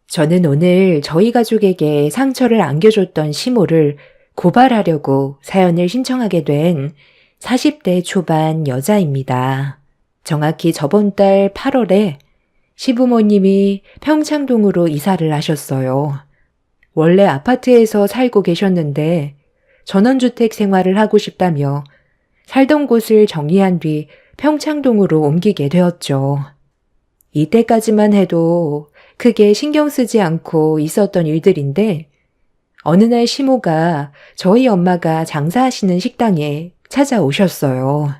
저는 오늘 저희 가족에게 상처를 안겨줬던 시모를 고발하려고 사연을 신청하게 된 40대 초반 여자입니다. 정확히 저번 달 8월에 시부모님이 평창동으로 이사를 하셨어요. 원래 아파트에서 살고 계셨는데 전원주택 생활을 하고 싶다며 살던 곳을 정리한 뒤 평창동으로 옮기게 되었죠. 이때까지만 해도 크게 신경 쓰지 않고 있었던 일들인데 어느 날 시모가 저희 엄마가 장사하시는 식당에 찾아오셨어요.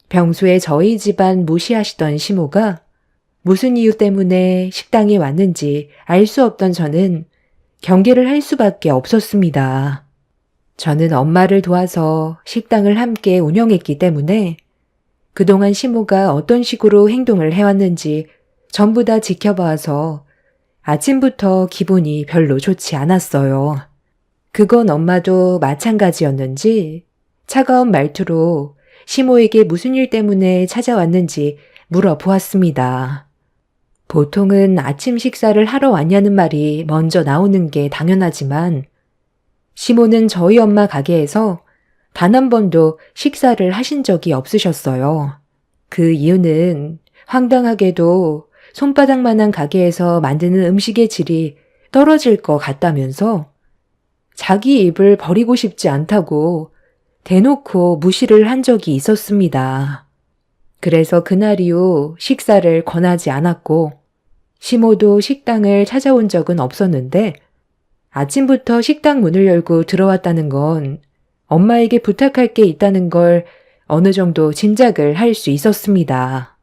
평소에 저희 집안 무시하시던 시모가 무슨 이유 때문에 식당에 왔는지 알 수 없던 저는 경계를 할 수밖에 없었습니다. 저는 엄마를 도와서 식당을 함께 운영했기 때문에 그동안 시모가 어떤 식으로 행동을 해왔는지 전부 다 지켜봐서 아침부터 기분이 별로 좋지 않았어요. 그건 엄마도 마찬가지였는지 차가운 말투로 시모에게 무슨 일 때문에 찾아왔는지 물어보았습니다. 보통은 아침 식사를 하러 왔냐는 말이 먼저 나오는 게 당연하지만 시모는 저희 엄마 가게에서 단 한 번도 식사를 하신 적이 없으셨어요. 그 이유는 황당하게도 손바닥만한 가게에서 만드는 음식의 질이 떨어질 것 같다면서 자기 입을 버리고 싶지 않다고 대놓고 무시를 한 적이 있었습니다. 그래서 그날 이후 식사를 권하지 않았고 시모도 식당을 찾아온 적은 없었는데 아침부터 식당 문을 열고 들어왔다는 건 엄마에게 부탁할 게 있다는 걸 어느 정도 짐작을 할 수 있었습니다.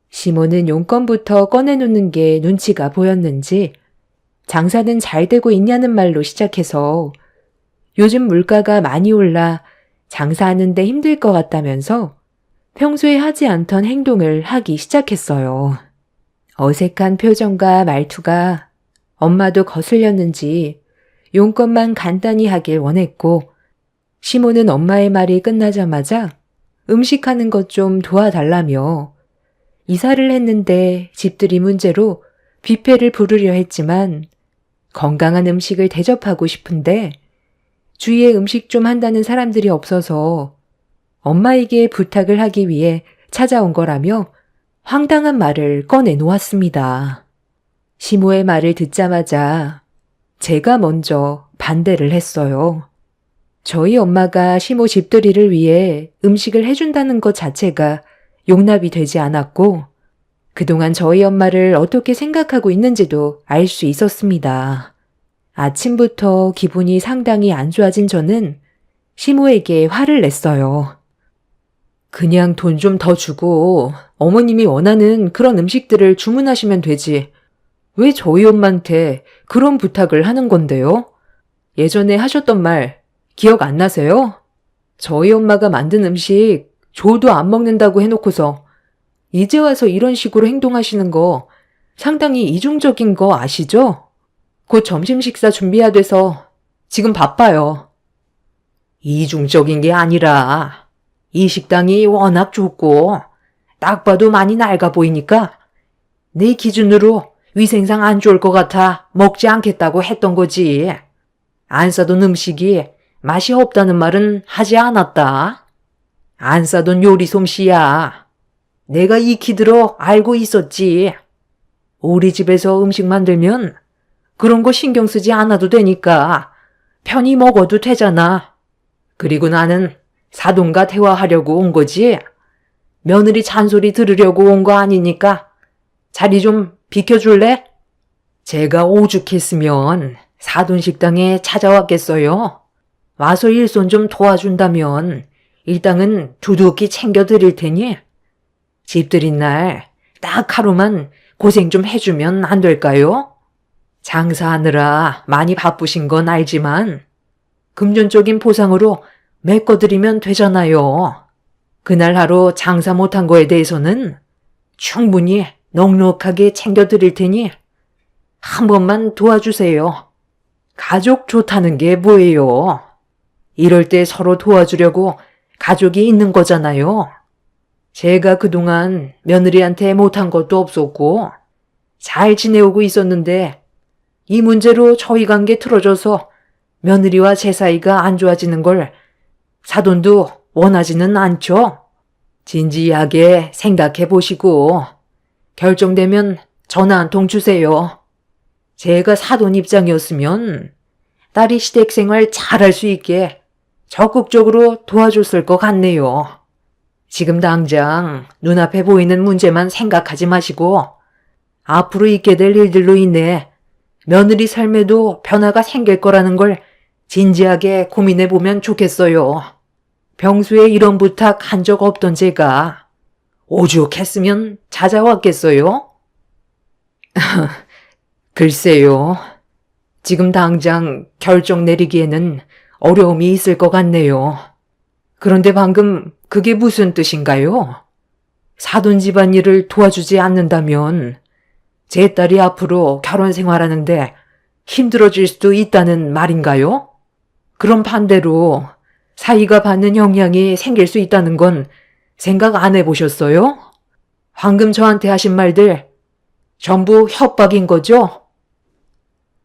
시모는 용건부터 꺼내놓는 게 눈치가 보였는지 장사는 잘 되고 있냐는 말로 시작해서 요즘 물가가 많이 올라 장사하는데 힘들 것 같다면서 평소에 하지 않던 행동을 하기 시작했어요. 어색한 표정과 말투가 엄마도 거슬렸는지 용건만 간단히 하길 원했고 시모는 엄마의 말이 끝나자마자 음식하는 것 좀 도와달라며 이사를 했는데 집들이 문제로 뷔페를 부르려 했지만 건강한 음식을 대접하고 싶은데 주위에 음식 좀 한다는 사람들이 없어서 엄마에게 부탁을 하기 위해 찾아온 거라며 황당한 말을 꺼내 놓았습니다. 시모의 말을 듣자마자 제가 먼저 반대를 했어요. 저희 엄마가 시모 집들이를 위해 음식을 해준다는 것 자체가 용납이 되지 않았고 그동안 저희 엄마를 어떻게 생각하고 있는지도 알 수 있었습니다. 아침부터 기분이 상당히 안 좋아진 저는 시모에게 화를 냈어요. 그냥 돈 좀 더 주고 어머님이 원하는 그런 음식들을 주문하시면 되지. 왜 저희 엄마한테 그런 부탁을 하는 건데요? 예전에 하셨던 말 기억 안 나세요? 저희 엄마가 만든 음식 조도 안 먹는다고 해놓고서 이제 와서 이런 식으로 행동하시는 거 상당히 이중적인 거 아시죠? 곧 점심 식사 준비해야 돼서 지금 바빠요. 이중적인 게 아니라 이 식당이 워낙 좋고 딱 봐도 많이 낡아 보이니까 내 기준으로 위생상 안 좋을 것 같아 먹지 않겠다고 했던 거지. 안 싸던 음식이 맛이 없다는 말은 하지 않았다. 안 싸던 요리 솜씨야. 내가 익히 들어 알고 있었지. 우리 집에서 음식 만들면 그런 거 신경 쓰지 않아도 되니까 편히 먹어도 되잖아. 그리고 나는 사돈과 대화하려고 온 거지. 며느리 잔소리 들으려고 온 거 아니니까 자리 좀 비켜줄래? 제가 오죽했으면 사돈 식당에 찾아왔겠어요. 와서 일손 좀 도와준다면 일당은 두둑히 챙겨드릴 테니 집들인 날 딱 하루만 고생 좀 해주면 안 될까요? 장사하느라 많이 바쁘신 건 알지만 금전적인 보상으로 메꿔드리면 되잖아요. 그날 하루 장사 못한 거에 대해서는 충분히 넉넉하게 챙겨드릴 테니 한 번만 도와주세요. 가족 좋다는 게 뭐예요? 이럴 때 서로 도와주려고 가족이 있는 거잖아요. 제가 그동안 며느리한테 못한 것도 없었고 잘 지내오고 있었는데 이 문제로 저희 관계 틀어져서 며느리와 제 사이가 안 좋아지는 걸 사돈도 원하지는 않죠. 진지하게 생각해 보시고 결정되면 전화 한 통 주세요. 제가 사돈 입장이었으면 딸이 시댁 생활 잘할 수 있게 적극적으로 도와줬을 것 같네요. 지금 당장 눈앞에 보이는 문제만 생각하지 마시고 앞으로 있게 될 일들로 인해 며느리 삶에도 변화가 생길 거라는 걸 진지하게 고민해 보면 좋겠어요. 평소에 이런 부탁 한 적 없던 제가 오죽했으면 찾아왔겠어요? 글쎄요. 지금 당장 결정 내리기에는 어려움이 있을 것 같네요. 그런데 방금 그게 무슨 뜻인가요? 사돈 집안일을 도와주지 않는다면 제 딸이 앞으로 결혼 생활하는데 힘들어질 수도 있다는 말인가요? 그럼 반대로 사이가 받는 영향이 생길 수 있다는 건 생각 안 해보셨어요? 방금 저한테 하신 말들 전부 협박인 거죠?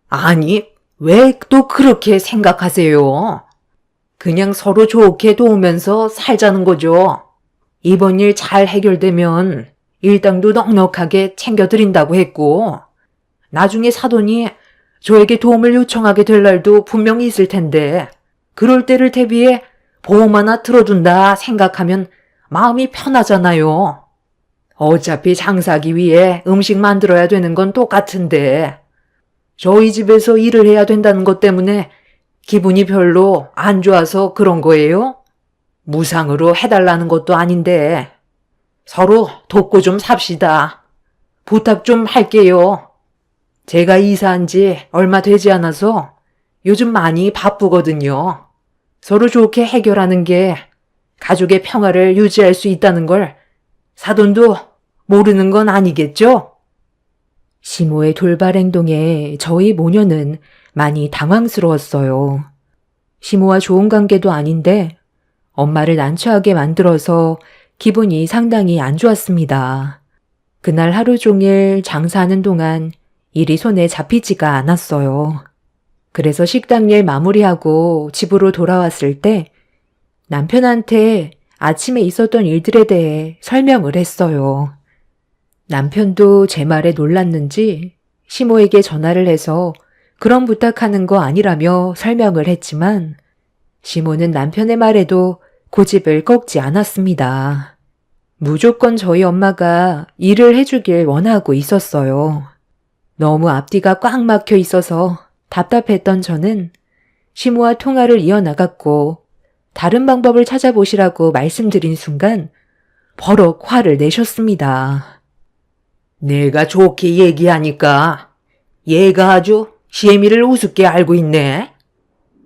아니, 왜 또 그렇게 생각하세요? 그냥 서로 좋게 도우면서 살자는 거죠. 이번 일 잘 해결되면 일당도 넉넉하게 챙겨드린다고 했고, 나중에 사돈이 저에게 도움을 요청하게 될 날도 분명히 있을 텐데, 그럴 때를 대비해 보험 하나 들어둔다 생각하면 마음이 편하잖아요. 어차피 장사하기 위해 음식 만들어야 되는 건 똑같은데, 저희 집에서 일을 해야 된다는 것 때문에 기분이 별로 안 좋아서 그런 거예요? 무상으로 해달라는 것도 아닌데 서로 돕고 좀 삽시다. 부탁 좀 할게요. 제가 이사한 지 얼마 되지 않아서 요즘 많이 바쁘거든요. 서로 좋게 해결하는 게 가족의 평화를 유지할 수 있다는 걸 사돈도 모르는 건 아니겠죠? 시모의 돌발 행동에 저희 모녀는 많이 당황스러웠어요. 시모와 좋은 관계도 아닌데 엄마를 난처하게 만들어서 기분이 상당히 안 좋았습니다. 그날 하루 종일 장사하는 동안 일이 손에 잡히지가 않았어요. 그래서 식당 일 마무리하고 집으로 돌아왔을 때 남편한테 아침에 있었던 일들에 대해 설명을 했어요. 남편도 제 말에 놀랐는지 시모에게 전화를 해서 그런 부탁하는 거 아니라며 설명을 했지만 시모는 남편의 말에도 고집을 꺾지 않았습니다. 무조건 저희 엄마가 일을 해주길 원하고 있었어요. 너무 앞뒤가 꽉 막혀 있어서 답답했던 저는 시모와 통화를 이어나갔고 다른 방법을 찾아보시라고 말씀드린 순간 버럭 화를 내셨습니다. 내가 좋게 얘기하니까 얘가 아주 시애미를 우습게 알고 있네.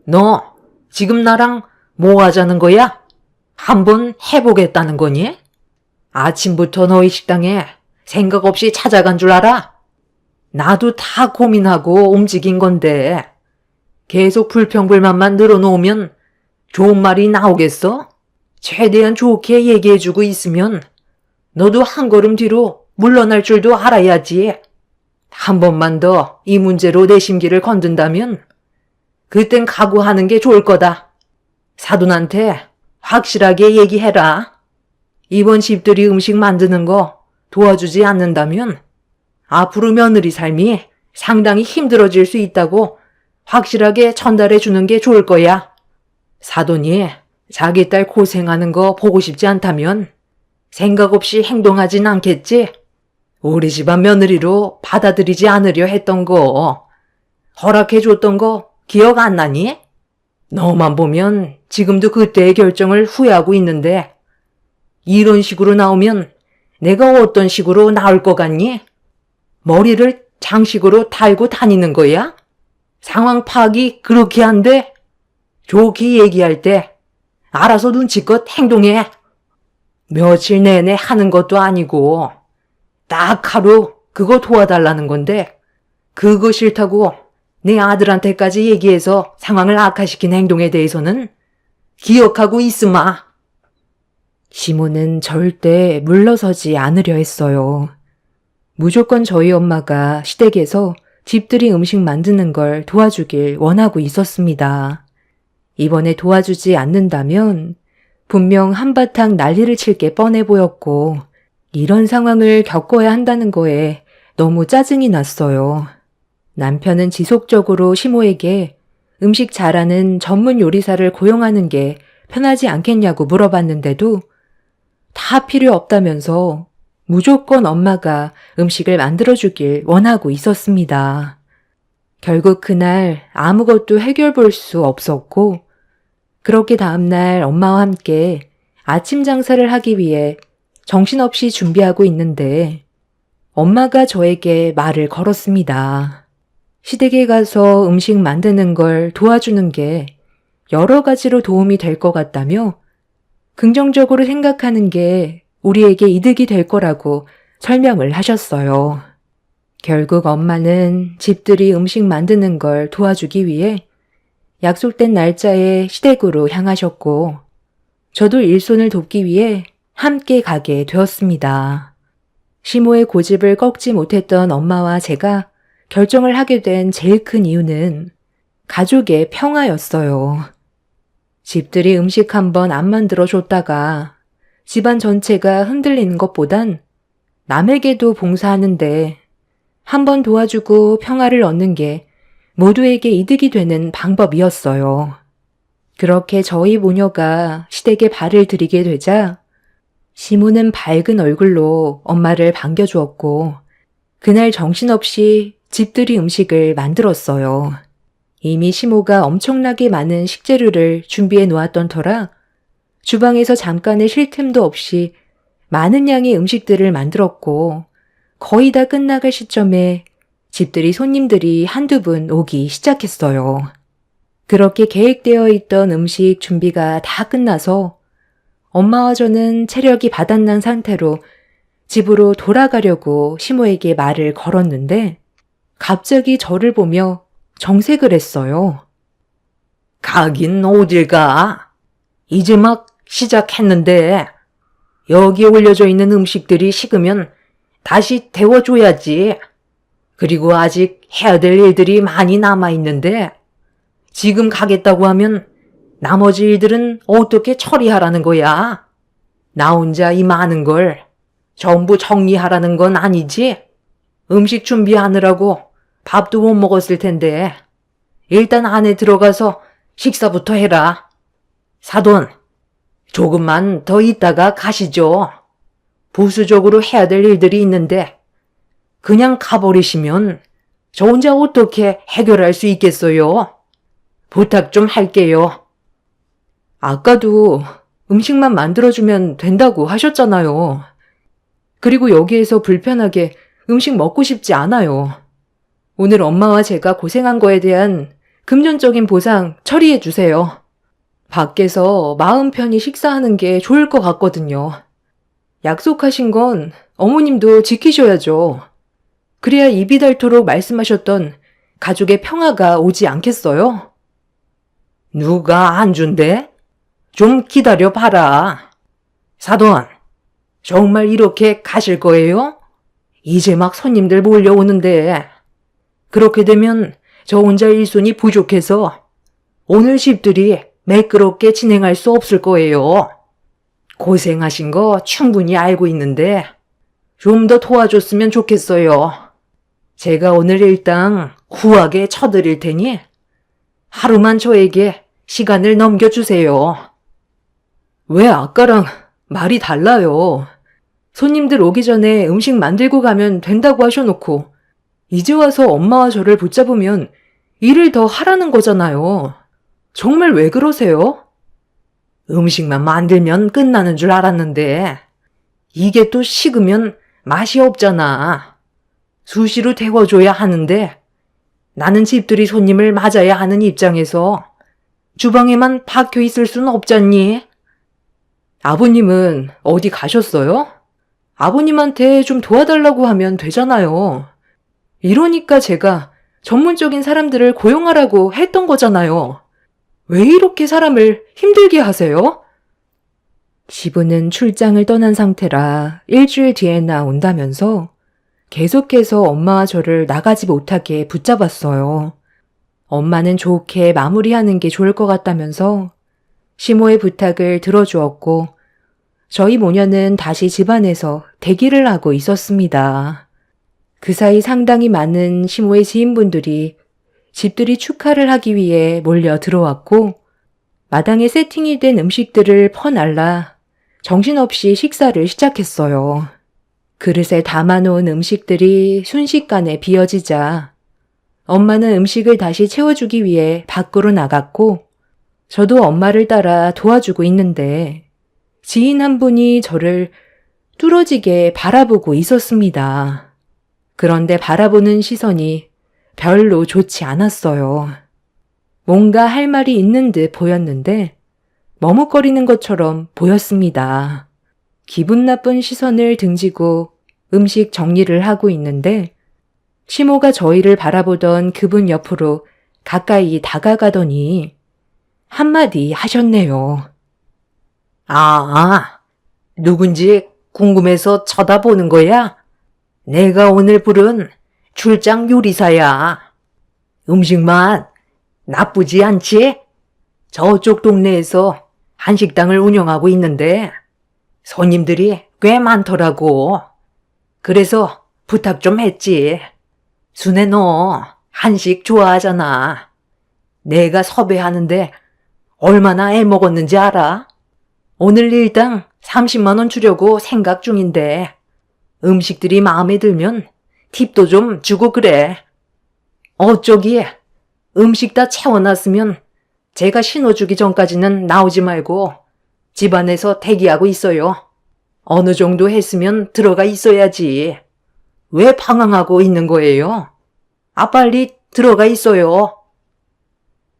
너 지금 나랑 뭐 하자는 거야? 한번 해보겠다는 거니? 아침부터 너희 식당에 생각 없이 찾아간 줄 알아? 나도 다 고민하고 움직인 건데 계속 불평불만만 늘어놓으면 좋은 말이 나오겠어? 최대한 좋게 얘기해주고 있으면 너도 한 걸음 뒤로 물러날 줄도 알아야지. 한 번만 더 이 문제로 내 심기를 건든다면 그땐 각오하는 게 좋을 거다. 사돈한테 확실하게 얘기해라. 이번 집들이 음식 만드는 거 도와주지 않는다면 앞으로 며느리 삶이 상당히 힘들어질 수 있다고 확실하게 전달해 주는 게 좋을 거야. 사돈이 자기 딸 고생하는 거 보고 싶지 않다면 생각 없이 행동하진 않겠지? 우리 집안 며느리로 받아들이지 않으려 했던 거, 허락해줬던 거 기억 안 나니? 너만 보면 지금도 그때의 결정을 후회하고 있는데 이런 식으로 나오면 내가 어떤 식으로 나올 것 같니? 머리를 장식으로 달고 다니는 거야? 상황 파악이 그렇게 한데? 좋게 얘기할 때 알아서 눈치껏 행동해. 며칠 내내 하는 것도 아니고 딱 하루 그거 도와달라는 건데 그거 싫다고 내 아들한테까지 얘기해서 상황을 악화시킨 행동에 대해서는 기억하고 있으마. 시모는 절대 물러서지 않으려 했어요. 무조건 저희 엄마가 시댁에서 집들이 음식 만드는 걸 도와주길 원하고 있었습니다. 이번에 도와주지 않는다면 분명 한바탕 난리를 칠 게 뻔해 보였고 이런 상황을 겪어야 한다는 거에 너무 짜증이 났어요. 남편은 지속적으로 시모에게 음식 잘하는 전문 요리사를 고용하는 게 편하지 않겠냐고 물어봤는데도 다 필요 없다면서 무조건 엄마가 음식을 만들어주길 원하고 있었습니다. 결국 그날 아무것도 해결 볼 수 없었고 그렇게 다음날 엄마와 함께 아침 장사를 하기 위해 정신없이 준비하고 있는데 엄마가 저에게 말을 걸었습니다. 시댁에 가서 음식 만드는 걸 도와주는 게 여러 가지로 도움이 될 것 같다며 긍정적으로 생각하는 게 우리에게 이득이 될 거라고 설명을 하셨어요. 결국 엄마는 집들이 음식 만드는 걸 도와주기 위해 약속된 날짜에 시댁으로 향하셨고 저도 일손을 돕기 위해 함께 가게 되었습니다. 시모의 고집을 꺾지 못했던 엄마와 제가 결정을 하게 된 제일 큰 이유는 가족의 평화였어요. 집들이 음식 한번 안 만들어줬다가 집안 전체가 흔들리는 것보단 남에게도 봉사하는데 한번 도와주고 평화를 얻는 게 모두에게 이득이 되는 방법이었어요. 그렇게 저희 모녀가 시댁에 발을 들이게 되자 시모는 밝은 얼굴로 엄마를 반겨주었고 그날 정신없이 집들이 음식을 만들었어요. 이미 시모가 엄청나게 많은 식재료를 준비해 놓았던 터라 주방에서 잠깐의 쉴 틈도 없이 많은 양의 음식들을 만들었고 거의 다 끝나갈 시점에 집들이 손님들이 한두 분 오기 시작했어요. 그렇게 계획되어 있던 음식 준비가 다 끝나서 엄마와 저는 체력이 바닥난 상태로 집으로 돌아가려고 시모에게 말을 걸었는데 갑자기 저를 보며 정색을 했어요. 가긴 어딜 가? 이제 막 시작했는데 여기에 올려져 있는 음식들이 식으면 다시 데워줘야지. 그리고 아직 해야 될 일들이 많이 남아있는데 지금 가겠다고 하면 나머지 일들은 어떻게 처리하라는 거야? 나 혼자 이 많은 걸 전부 정리하라는 건 아니지? 음식 준비하느라고 밥도 못 먹었을 텐데 일단 안에 들어가서 식사부터 해라. 사돈, 조금만 더 있다가 가시죠. 부수적으로 해야 될 일들이 있는데 그냥 가버리시면 저 혼자 어떻게 해결할 수 있겠어요? 부탁 좀 할게요. 아까도 음식만 만들어주면 된다고 하셨잖아요. 그리고 여기에서 불편하게 음식 먹고 싶지 않아요. 오늘 엄마와 제가 고생한 거에 대한 금전적인 보상 처리해 주세요. 밖에서 마음 편히 식사하는 게 좋을 것 같거든요. 약속하신 건 어머님도 지키셔야죠. 그래야 입이 닳도록 말씀하셨던 가족의 평화가 오지 않겠어요? 누가 안 준대? 좀 기다려 봐라. 사돈, 정말 이렇게 가실 거예요? 이제 막 손님들 몰려오는데 그렇게 되면 저 혼자 일손이 부족해서 오늘 집들이 매끄럽게 진행할 수 없을 거예요. 고생하신 거 충분히 알고 있는데 좀 더 도와줬으면 좋겠어요. 제가 오늘 일당 후하게 쳐드릴 테니 하루만 저에게 시간을 넘겨주세요. 왜 아까랑 말이 달라요? 손님들 오기 전에 음식 만들고 가면 된다고 하셔놓고 이제 와서 엄마와 저를 붙잡으면 일을 더 하라는 거잖아요. 정말 왜 그러세요? 음식만 만들면 끝나는 줄 알았는데 이게 또 식으면 맛이 없잖아. 수시로 데워줘야 하는데 나는 집들이 손님을 맞아야 하는 입장에서 주방에만 박혀 있을 순 없잖니? 아버님은 어디 가셨어요? 아버님한테 좀 도와달라고 하면 되잖아요. 이러니까 제가 전문적인 사람들을 고용하라고 했던 거잖아요. 왜 이렇게 사람을 힘들게 하세요? 시부는 출장을 떠난 상태라 일주일 뒤에나 온다면서 계속해서 엄마와 저를 나가지 못하게 붙잡았어요. 엄마는 좋게 마무리하는 게 좋을 것 같다면서 시모의 부탁을 들어주었고 저희 모녀는 다시 집안에서 대기를 하고 있었습니다. 그 사이 상당히 많은 시모의 지인분들이 집들이 축하를 하기 위해 몰려 들어왔고 마당에 세팅이 된 음식들을 퍼날라 정신없이 식사를 시작했어요. 그릇에 담아놓은 음식들이 순식간에 비어지자 엄마는 음식을 다시 채워주기 위해 밖으로 나갔고 저도 엄마를 따라 도와주고 있는데 지인 한 분이 저를 뚫어지게 바라보고 있었습니다. 그런데 바라보는 시선이 별로 좋지 않았어요. 뭔가 할 말이 있는 듯 보였는데 머뭇거리는 것처럼 보였습니다. 기분 나쁜 시선을 등지고 음식 정리를 하고 있는데 시모가 저희를 바라보던 그분 옆으로 가까이 다가가더니 한마디 하셨네요. 아, 누군지 궁금해서 쳐다보는 거야? 내가 오늘 부른 출장 요리사야. 음식만 나쁘지 않지? 저쪽 동네에서 한식당을 운영하고 있는데 손님들이 꽤 많더라고. 그래서 부탁 좀 했지. 순애 너 한식 좋아하잖아. 내가 섭외하는데 얼마나 애먹었는지 알아? 오늘 일당 30만 원 주려고 생각 중인데 음식들이 마음에 들면 팁도 좀 주고 그래. 어쩌기 음식 다 채워놨으면 제가 신호주기 전까지는 나오지 말고 집안에서 대기하고 있어요. 어느 정도 했으면 들어가 있어야지. 왜 방황하고 있는 거예요? 빨리 들어가 있어요.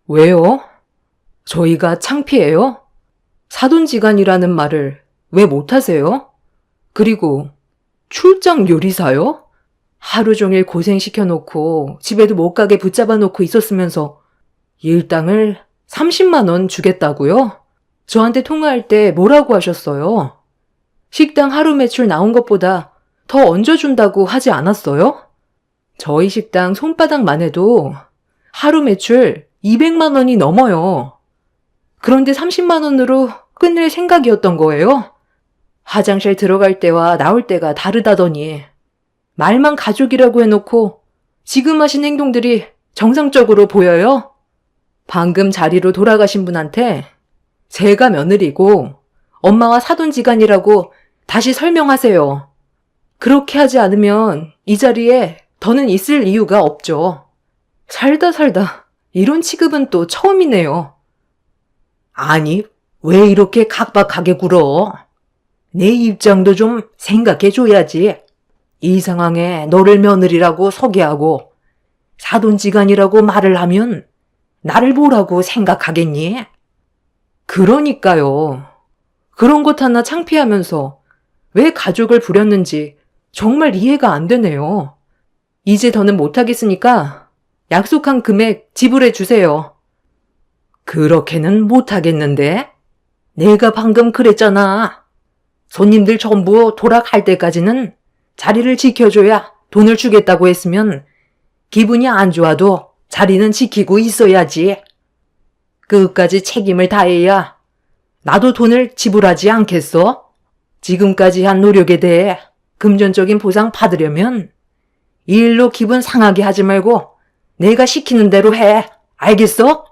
왜요? 저희가 창피해요? 사돈지간이라는 말을 왜 못하세요? 그리고 출장 요리사요? 하루 종일 고생시켜놓고 집에도 못 가게 붙잡아놓고 있었으면서 일당을 30만 원 주겠다고요? 저한테 통화할 때 뭐라고 하셨어요? 식당 하루 매출 나온 것보다 더 얹어준다고 하지 않았어요? 저희 식당 손바닥만 해도 하루 매출 200만 원이 넘어요. 그런데 30만 원으로 끝낼 생각이었던 거예요? 화장실 들어갈 때와 나올 때가 다르다더니 말만 가족이라고 해놓고 지금 하신 행동들이 정상적으로 보여요? 방금 자리로 돌아가신 분한테 제가 며느리고 엄마와 사돈지간이라고 다시 설명하세요. 그렇게 하지 않으면 이 자리에 더는 있을 이유가 없죠. 살다 이런 취급은 또 처음이네요. 아니, 왜 이렇게 각박하게 굴어? 내 입장도 좀 생각해줘야지. 이 상황에 너를 며느리라고 소개하고 사돈지간이라고 말을 하면 나를 뭐라고 생각하겠니? 그러니까요. 그런 것 하나 창피하면서 왜 가족을 부렸는지 정말 이해가 안 되네요. 이제 더는 못하겠으니까 약속한 금액 지불해 주세요. 그렇게는 못하겠는데? 내가 방금 그랬잖아. 손님들 전부 돌아갈 때까지는 자리를 지켜줘야 돈을 주겠다고 했으면 기분이 안 좋아도 자리는 지키고 있어야지. 끝까지 책임을 다해야 나도 돈을 지불하지 않겠어? 지금까지 한 노력에 대해 금전적인 보상 받으려면 이 일로 기분 상하게 하지 말고 내가 시키는 대로 해. 알겠어?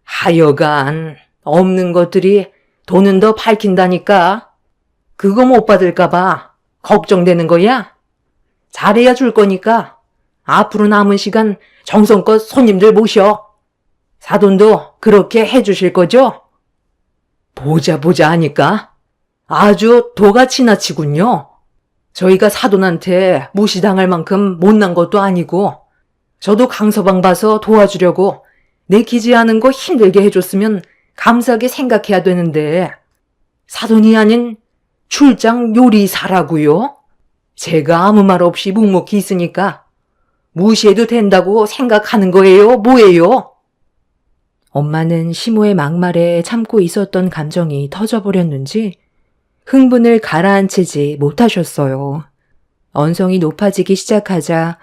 하여간 없는 것들이 돈은 더 밝힌다니까. 그거 못 받을까봐 걱정되는 거야? 잘해야 줄 거니까 앞으로 남은 시간 정성껏 손님들 모셔. 사돈도 그렇게 해주실 거죠? 보자 하니까 아주 도가 지나치군요. 저희가 사돈한테 무시당할 만큼 못난 것도 아니고 저도 강서방 봐서 도와주려고 내키지 않은 거 힘들게 해줬으면 감사하게 생각해야 되는데 사돈이 아닌 출장 요리사라고요? 제가 아무 말 없이 묵묵히 있으니까 무시해도 된다고 생각하는 거예요? 뭐예요? 엄마는 시모의 막말에 참고 있었던 감정이 터져버렸는지 흥분을 가라앉히지 못하셨어요. 언성이 높아지기 시작하자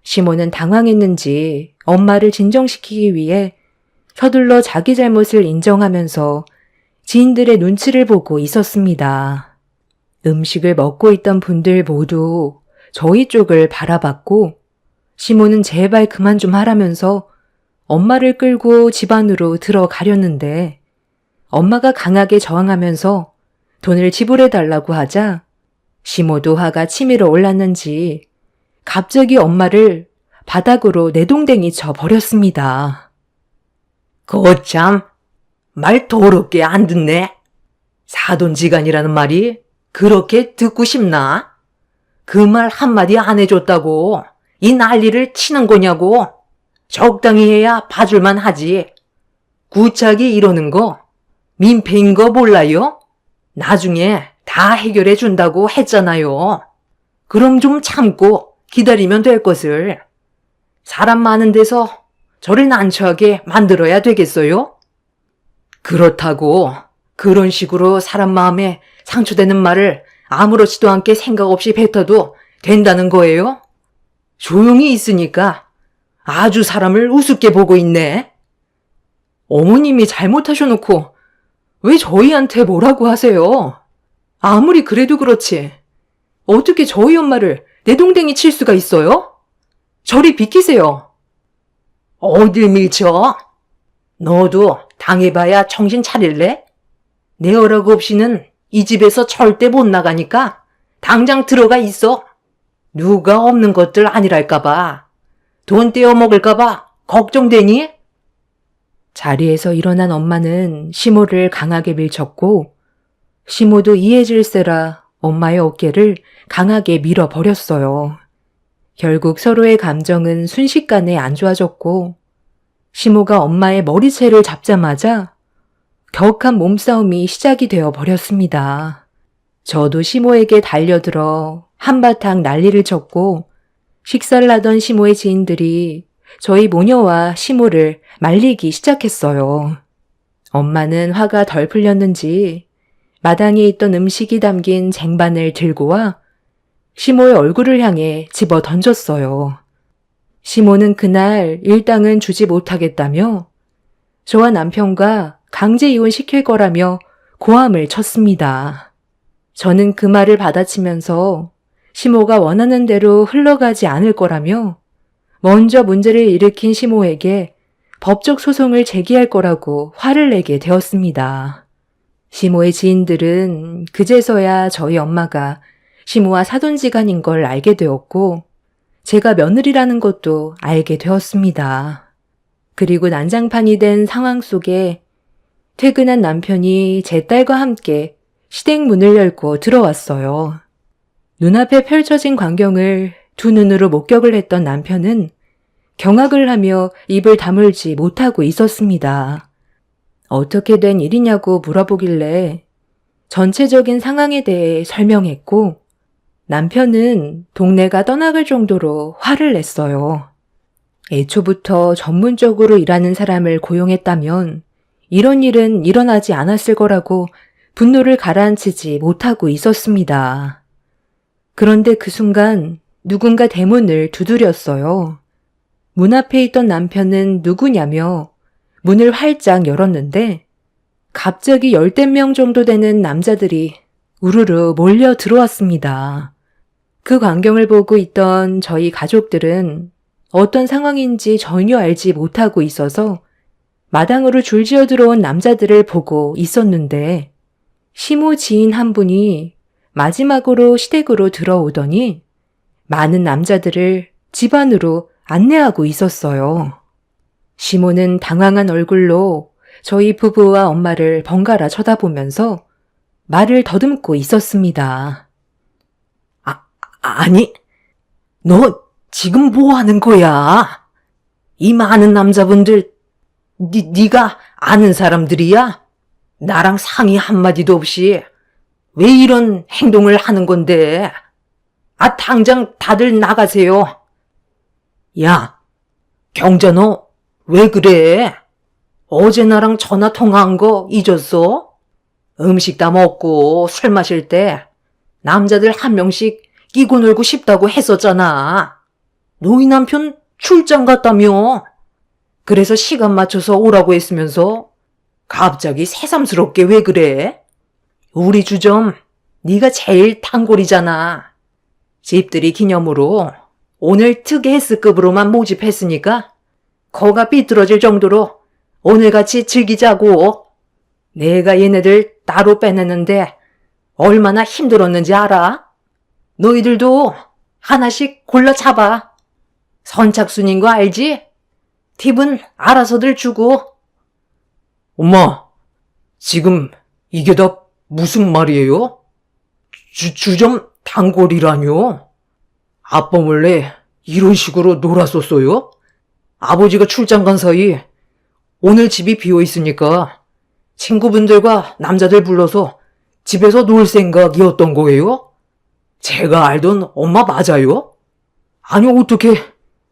시모는 당황했는지 엄마를 진정시키기 위해 서둘러 자기 잘못을 인정하면서 지인들의 눈치를 보고 있었습니다. 음식을 먹고 있던 분들 모두 저희 쪽을 바라봤고 시모는 제발 그만 좀 하라면서 엄마를 끌고 집 안으로 들어가려는데 엄마가 강하게 저항하면서 돈을 지불해달라고 하자 시모도 화가 치밀어 올랐는지 갑자기 엄마를 바닥으로 내동댕이 쳐 버렸습니다. 거참, 말 더럽게 안 듣네. 사돈지간이라는 말이 그렇게 듣고 싶나? 그 말 한마디 안 해줬다고 이 난리를 치는 거냐고. 적당히 해야 봐줄만 하지. 구차기 이러는 거 민폐인 거 몰라요? 나중에 다 해결해 준다고 했잖아요. 그럼 좀 참고 기다리면 될 것을. 사람 많은 데서 저를 난처하게 만들어야 되겠어요? 그렇다고 그런 식으로 사람 마음에 상처되는 말을 아무렇지도 않게 생각 없이 뱉어도 된다는 거예요? 조용히 있으니까 아주 사람을 우습게 보고 있네. 어머님이 잘못하셔놓고 왜 저희한테 뭐라고 하세요? 아무리 그래도 그렇지. 어떻게 저희 엄마를 내동댕이 칠 수가 있어요? 저리 비키세요. 어딜 밀쳐? 너도 당해봐야 정신 차릴래? 내 허락 없이는 이 집에서 절대 못 나가니까 당장 들어가 있어. 누가 없는 것들 아니랄까봐. 돈 떼어 먹을까봐 걱정되니? 자리에서 일어난 엄마는 시모를 강하게 밀쳤고 시모도 이해질세라 엄마의 어깨를 강하게 밀어버렸어요. 결국 서로의 감정은 순식간에 안 좋아졌고 시모가 엄마의 머리채를 잡자마자 격한 몸싸움이 시작이 되어 버렸습니다. 저도 시모에게 달려들어 한바탕 난리를 쳤고 식사를 하던 시모의 지인들이 저희 모녀와 시모를 말리기 시작했어요. 엄마는 화가 덜 풀렸는지 마당에 있던 음식이 담긴 쟁반을 들고 와 시모의 얼굴을 향해 집어 던졌어요. 시모는 그날 일당은 주지 못하겠다며 저와 남편과 강제 이혼시킬 거라며 고함을 쳤습니다. 저는 그 말을 받아치면서 시모가 원하는 대로 흘러가지 않을 거라며 먼저 문제를 일으킨 시모에게 법적 소송을 제기할 거라고 화를 내게 되었습니다. 시모의 지인들은 그제서야 저희 엄마가 시모와 사돈지간인 걸 알게 되었고 제가 며느리라는 것도 알게 되었습니다. 그리고 난장판이 된 상황 속에 퇴근한 남편이 제 딸과 함께 시댁 문을 열고 들어왔어요. 눈앞에 펼쳐진 광경을 두 눈으로 목격을 했던 남편은 경악을 하며 입을 다물지 못하고 있었습니다. 어떻게 된 일이냐고 물어보길래 전체적인 상황에 대해 설명했고 남편은 동네가 떠나갈 정도로 화를 냈어요. 애초부터 전문적으로 일하는 사람을 고용했다면 이런 일은 일어나지 않았을 거라고 분노를 가라앉히지 못하고 있었습니다. 그런데 그 순간 누군가 대문을 두드렸어요. 문 앞에 있던 남편은 누구냐며 문을 활짝 열었는데 갑자기 10명 정도 되는 남자들이 우르르 몰려 들어왔습니다. 그 광경을 보고 있던 저희 가족들은 어떤 상황인지 전혀 알지 못하고 있어서 마당으로 줄지어 들어온 남자들을 보고 있었는데 시모 지인 한 분이 마지막으로 시댁으로 들어오더니 많은 남자들을 집 안으로 안내하고 있었어요. 시모는 당황한 얼굴로 저희 부부와 엄마를 번갈아 쳐다보면서 말을 더듬고 있었습니다. 아니, 너 지금 뭐 하는 거야? 이 많은 남자분들 네가 아는 사람들이야? 나랑 상의 한마디도 없이 왜 이런 행동을 하는 건데? 당장 다들 나가세요. 야, 경자 너 왜 그래? 어제 나랑 전화 통화한 거 잊었어? 음식 다 먹고 술 마실 때 남자들 한 명씩 끼고 놀고 싶다고 했었잖아. 너희 남편 출장 갔다며. 그래서 시간 맞춰서 오라고 했으면서 갑자기 새삼스럽게 왜 그래? 우리 주점 네가 제일 단골이잖아. 집들이 기념으로 오늘 특이 S급으로만 모집했으니까 거가 삐뚤어질 정도로 오늘같이 즐기자고. 내가 얘네들 따로 빼냈는데 얼마나 힘들었는지 알아? 너희들도 하나씩 골라 잡아. 선착순인 거 알지? 팁은 알아서들 주고. 엄마, 지금 이게 다 무슨 말이에요? 주점 단골이라뇨? 아빠 몰래 이런 식으로 놀았었어요? 아버지가 출장 간 사이 오늘 집이 비어 있으니까 친구분들과 남자들 불러서 집에서 놀 생각이었던 거예요? 제가 알던 엄마 맞아요? 아니, 어떻게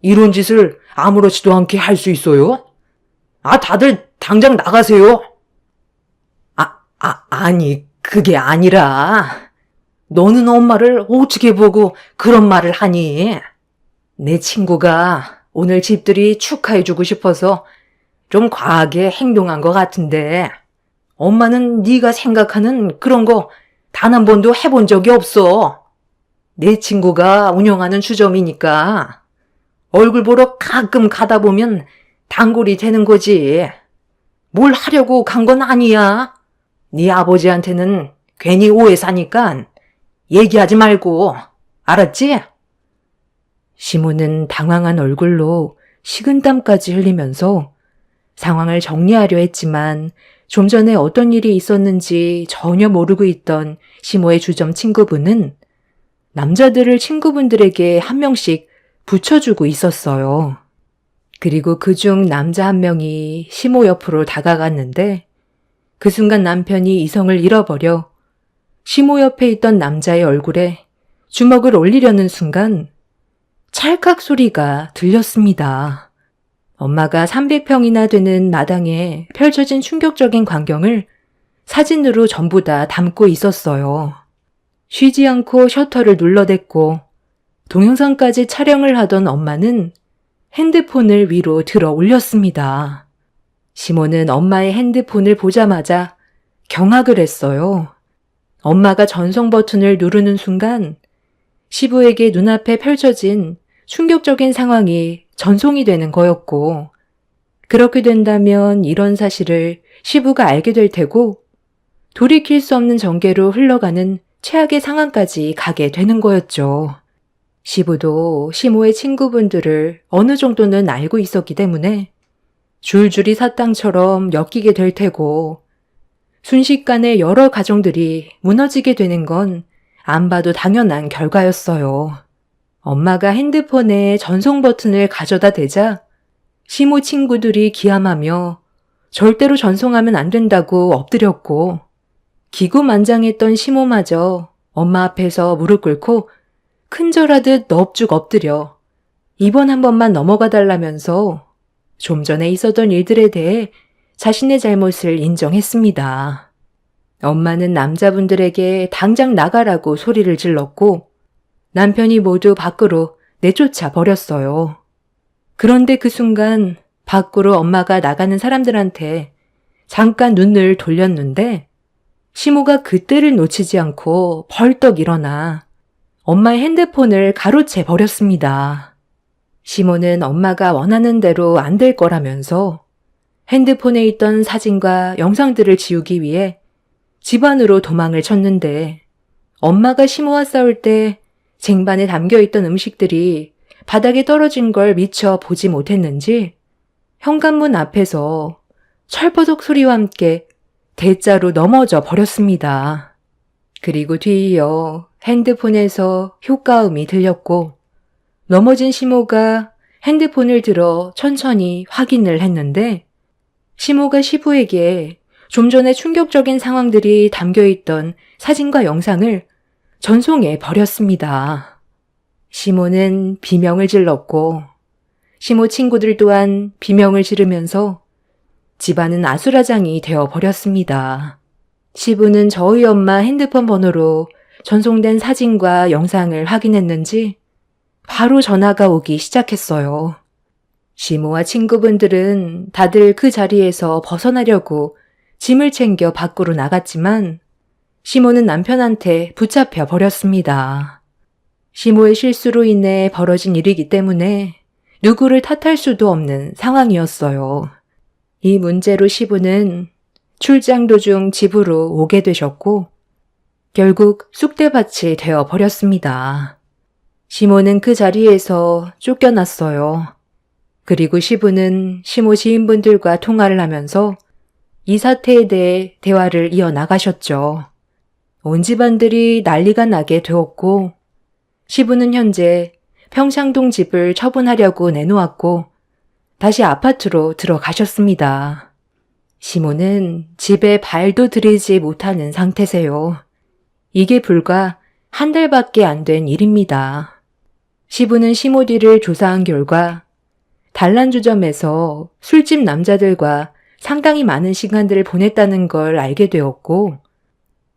이런 짓을 아무렇지도 않게 할 수 있어요? 다들 당장 나가세요. 아니, 그게 아니라 너는 엄마를 어떻게 보고 그런 말을 하니? 내 친구가 오늘 집들이 축하해주고 싶어서 좀 과하게 행동한 것 같은데 엄마는 네가 생각하는 그런 거 단 한 번도 해본 적이 없어. 내 친구가 운영하는 주점이니까 얼굴 보러 가끔 가다 보면 단골이 되는 거지. 뭘 하려고 간 건 아니야. 네 아버지한테는 괜히 오해 사니까 얘기하지 말고, 알았지? 시모는 당황한 얼굴로 식은땀까지 흘리면서 상황을 정리하려 했지만 좀 전에 어떤 일이 있었는지 전혀 모르고 있던 시모의 주점 친구분은 남자들을 친구분들에게 한 명씩 붙여주고 있었어요. 그리고 그중 남자 한 명이 시모 옆으로 다가갔는데 그 순간 남편이 이성을 잃어버려 시모 옆에 있던 남자의 얼굴에 주먹을 올리려는 순간 찰칵 소리가 들렸습니다. 엄마가 300평이나 되는 마당에 펼쳐진 충격적인 광경을 사진으로 전부 다 담고 있었어요. 쉬지 않고 셔터를 눌러댔고 동영상까지 촬영을 하던 엄마는 핸드폰을 위로 들어 올렸습니다. 시모는 엄마의 핸드폰을 보자마자 경악을 했어요. 엄마가 전송 버튼을 누르는 순간 시부에게 눈앞에 펼쳐진 충격적인 상황이 전송이 되는 거였고, 그렇게 된다면 이런 사실을 시부가 알게 될 테고 돌이킬 수 없는 전개로 흘러가는 최악의 상황까지 가게 되는 거였죠. 시부도 시모의 친구분들을 어느 정도는 알고 있었기 때문에 줄줄이 사탕처럼 엮이게 될 테고 순식간에 여러 가정들이 무너지게 되는 건 안 봐도 당연한 결과였어요. 엄마가 핸드폰에 전송 버튼을 가져다 대자 시모 친구들이 기함하며 절대로 전송하면 안 된다고 엎드렸고 기구만장했던 시모마저 엄마 앞에서 무릎 꿇고 큰절하듯 넙죽 엎드려 이번 한 번만 넘어가 달라면서 좀 전에 있었던 일들에 대해 자신의 잘못을 인정했습니다. 엄마는 남자분들에게 당장 나가라고 소리를 질렀고 남편이 모두 밖으로 내쫓아 버렸어요. 그런데 그 순간 밖으로 엄마가 나가는 사람들한테 잠깐 눈을 돌렸는데 시모가 그때를 놓치지 않고 벌떡 일어나 엄마의 핸드폰을 가로채 버렸습니다. 시모는 엄마가 원하는 대로 안 될 거라면서 핸드폰에 있던 사진과 영상들을 지우기 위해 집 안으로 도망을 쳤는데 엄마가 시모와 싸울 때 쟁반에 담겨있던 음식들이 바닥에 떨어진 걸 미처 보지 못했는지 현관문 앞에서 철버덕 소리와 함께 대자로 넘어져 버렸습니다. 그리고 뒤이어 핸드폰에서 효과음이 들렸고 넘어진 시모가 핸드폰을 들어 천천히 확인을 했는데 시모가 시부에게 좀 전에 충격적인 상황들이 담겨있던 사진과 영상을 전송해 버렸습니다. 시모는 비명을 질렀고 시모 친구들 또한 비명을 지르면서 집안은 아수라장이 되어 버렸습니다. 시부는 저희 엄마 핸드폰 번호로 전송된 사진과 영상을 확인했는지 바로 전화가 오기 시작했어요. 시모와 친구분들은 다들 그 자리에서 벗어나려고 짐을 챙겨 밖으로 나갔지만 시모는 남편한테 붙잡혀 버렸습니다. 시모의 실수로 인해 벌어진 일이기 때문에 누구를 탓할 수도 없는 상황이었어요. 이 문제로 시부는 출장 도중 집으로 오게 되셨고 결국 쑥대밭이 되어 버렸습니다. 시모는 그 자리에서 쫓겨났어요. 그리고 시부는 시모 지인분들과 통화를 하면서 이 사태에 대해 대화를 이어나가셨죠. 온 집안들이 난리가 나게 되었고 시부는 현재 평창동 집을 처분하려고 내놓았고 다시 아파트로 들어가셨습니다. 시모는 집에 발도 들이지 못하는 상태세요. 이게 불과 한 달밖에 안 된 일입니다. 시부는 시모 뒤를 조사한 결과 단란주점에서 술집 남자들과 상당히 많은 시간들을 보냈다는 걸 알게 되었고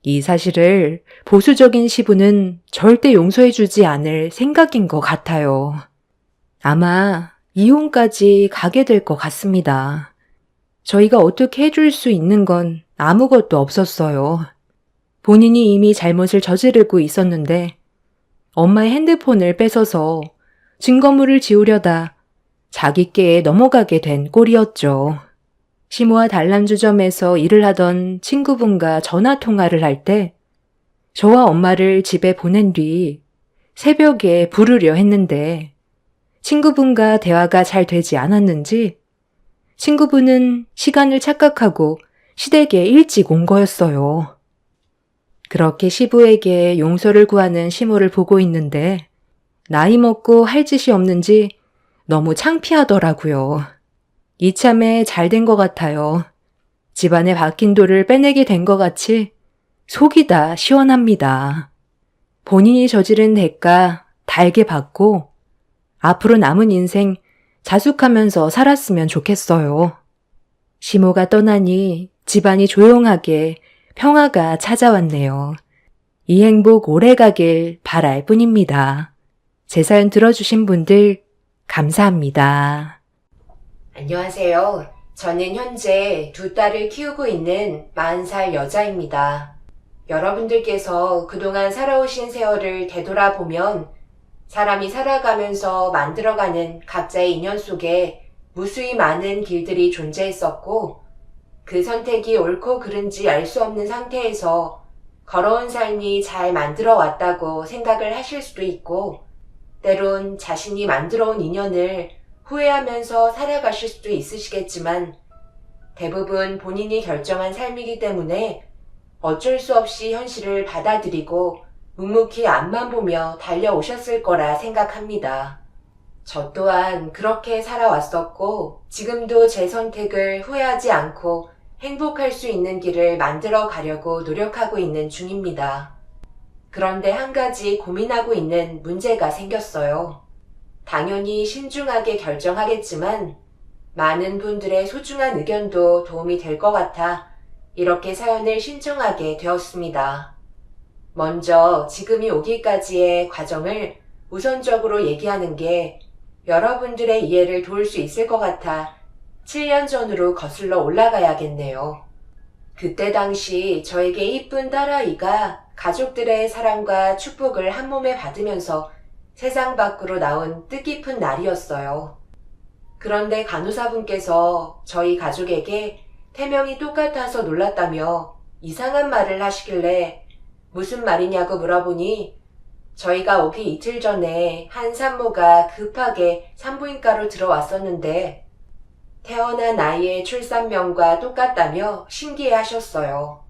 이 사실을 보수적인 시부는 절대 용서해주지 않을 생각인 것 같아요. 아마 이혼까지 가게 될 것 같습니다. 저희가 어떻게 해줄 수 있는 건 아무것도 없었어요. 본인이 이미 잘못을 저지르고 있었는데 엄마의 핸드폰을 뺏어서 증거물을 지우려다 자기께에 넘어가게 된 꼴이었죠. 시모와 단란주점에서 일을 하던 친구분과 전화 통화를 할 때 저와 엄마를 집에 보낸 뒤 새벽에 부르려 했는데 친구분과 대화가 잘 되지 않았는지 친구분은 시간을 착각하고 시댁에 일찍 온 거였어요. 그렇게 시부에게 용서를 구하는 시모를 보고 있는데 나이 먹고 할 짓이 없는지 너무 창피하더라고요. 이참에 잘 된 것 같아요. 집안에 박힌 돌을 빼내게 된 것 같이 속이 다 시원합니다. 본인이 저지른 대가 달게 받고 앞으로 남은 인생 자숙하면서 살았으면 좋겠어요. 시모가 떠나니 집안이 조용하게 평화가 찾아왔네요. 이 행복 오래가길 바랄 뿐입니다. 제 사연 들어주신 분들 감사합니다. 안녕하세요. 저는 현재 두 딸을 키우고 있는 40살 여자입니다. 여러분들께서 그동안 살아오신 세월을 되돌아보면 사람이 살아가면서 만들어가는 각자의 인연 속에 무수히 많은 길들이 존재했었고 그 선택이 옳고 그른지 알 수 없는 상태에서 걸어온 삶이 잘 만들어 왔다고 생각을 하실 수도 있고 때론 자신이 만들어온 인연을 후회하면서 살아가실 수도 있으시겠지만 대부분 본인이 결정한 삶이기 때문에 어쩔 수 없이 현실을 받아들이고 묵묵히 앞만 보며 달려오셨을 거라 생각합니다. 저 또한 그렇게 살아왔었고 지금도 제 선택을 후회하지 않고 행복할 수 있는 길을 만들어 가려고 노력하고 있는 중입니다. 그런데 한 가지 고민하고 있는 문제가 생겼어요. 당연히 신중하게 결정하겠지만 많은 분들의 소중한 의견도 도움이 될 것 같아 이렇게 사연을 신청하게 되었습니다. 먼저 지금이 오기까지의 과정을 우선적으로 얘기하는 게 여러분들의 이해를 도울 수 있을 것 같아 7년 전으로 거슬러 올라가야겠네요. 그때 당시 저에게 이쁜 딸아이가 가족들의 사랑과 축복을 한 몸에 받으면서 세상 밖으로 나온 뜻깊은 날이었어요. 그런데 간호사분께서 저희 가족에게 태명이 똑같아서 놀랐다며 이상한 말을 하시길래 무슨 말이냐고 물어보니 저희가 오기 이틀 전에 한 산모가 급하게 산부인과로 들어왔었는데 태어난 아이의 출산명과 똑같다며 신기해 하셨어요.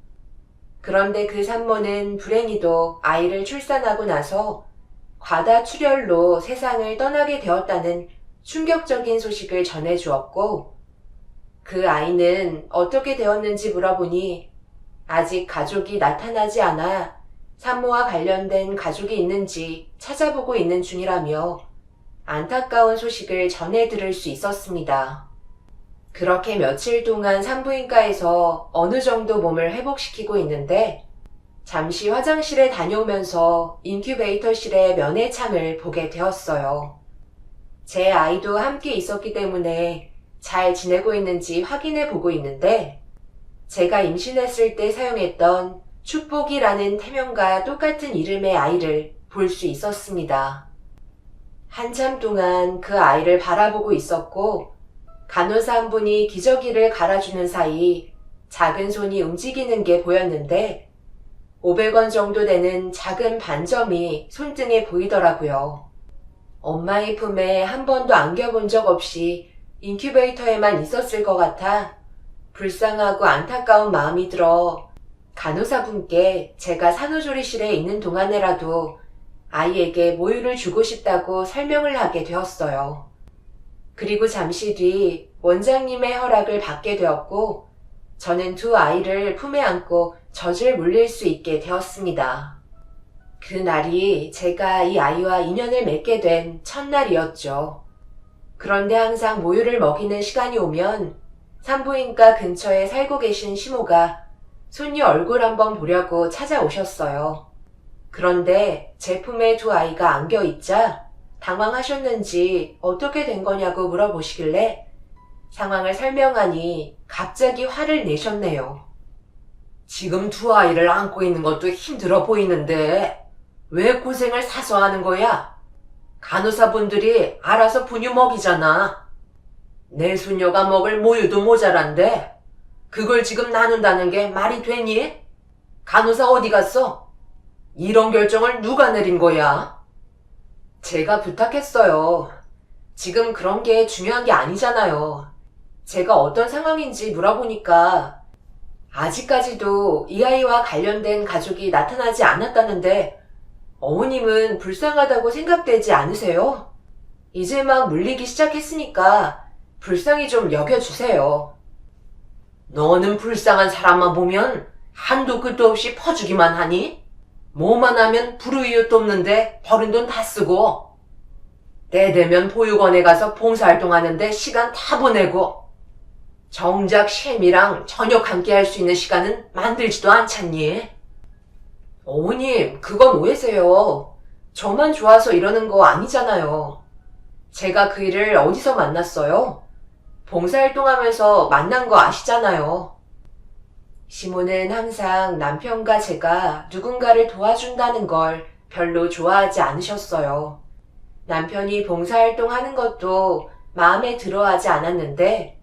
그런데 그 산모는 불행히도 아이를 출산하고 나서 과다출혈로 세상을 떠나게 되었다는 충격적인 소식을 전해주었고 그 아이는 어떻게 되었는지 물어보니 아직 가족이 나타나지 않아 산모와 관련된 가족이 있는지 찾아보고 있는 중이라며 안타까운 소식을 전해 들을 수 있었습니다. 그렇게 며칠 동안 산부인과에서 어느 정도 몸을 회복시키고 있는데 잠시 화장실에 다녀오면서 인큐베이터실의 면회창을 보게 되었어요. 제 아이도 함께 있었기 때문에 잘 지내고 있는지 확인해 보고 있는데 제가 임신했을 때 사용했던 축복이라는 태명과 똑같은 이름의 아이를 볼 수 있었습니다. 한참 동안 그 아이를 바라보고 있었고 간호사 한 분이 기저귀를 갈아주는 사이 작은 손이 움직이는 게 보였는데 500원 정도 되는 작은 반점이 손등에 보이더라고요. 엄마의 품에 한 번도 안겨본 적 없이 인큐베이터에만 있었을 것 같아 불쌍하고 안타까운 마음이 들어 간호사분께 제가 산후조리실에 있는 동안에라도 아이에게 모유를 주고 싶다고 설명을 하게 되었어요. 그리고 잠시 뒤 원장님의 허락을 받게 되었고 저는 두 아이를 품에 안고 젖을 물릴 수 있게 되었습니다. 그날이 제가 이 아이와 인연을 맺게 된 첫날이었죠. 그런데 항상 모유를 먹이는 시간이 오면 산부인과 근처에 살고 계신 시모가 손녀 얼굴 한번 보려고 찾아오셨어요. 그런데 제 품에 두 아이가 안겨있자 당황하셨는지 어떻게 된 거냐고 물어보시길래 상황을 설명하니 갑자기 화를 내셨네요. 지금 두 아이를 안고 있는 것도 힘들어 보이는데 왜 고생을 사서 하는 거야? 간호사분들이 알아서 분유 먹이잖아. 내 수녀가 먹을 모유도 모자란데 그걸 지금 나눈다는 게 말이 되니? 간호사 어디 갔어? 이런 결정을 누가 내린 거야? 제가 부탁했어요. 지금 그런 게 중요한 게 아니잖아요. 제가 어떤 상황인지 물어보니까 아직까지도 이 아이와 관련된 가족이 나타나지 않았다는데 어머님은 불쌍하다고 생각되지 않으세요? 이제 막 물리기 시작했으니까 불쌍히 좀 여겨주세요. 너는 불쌍한 사람만 보면 한도 끝도 없이 퍼주기만 하니? 뭐만 하면 불우이웃도 없는데 버린 돈 다 쓰고 때 되면 보육원에 가서 봉사활동하는데 시간 다 보내고 정작 셰미랑 저녁 함께 할 수 있는 시간은 만들지도 않잖니? 어머님, 그건 오해세요. 저만 좋아서 이러는 거 아니잖아요. 제가 그 일을 어디서 만났어요? 봉사활동하면서 만난 거 아시잖아요. 시모는 항상 남편과 제가 누군가를 도와준다는 걸 별로 좋아하지 않으셨어요. 남편이 봉사활동하는 것도 마음에 들어하지 않았는데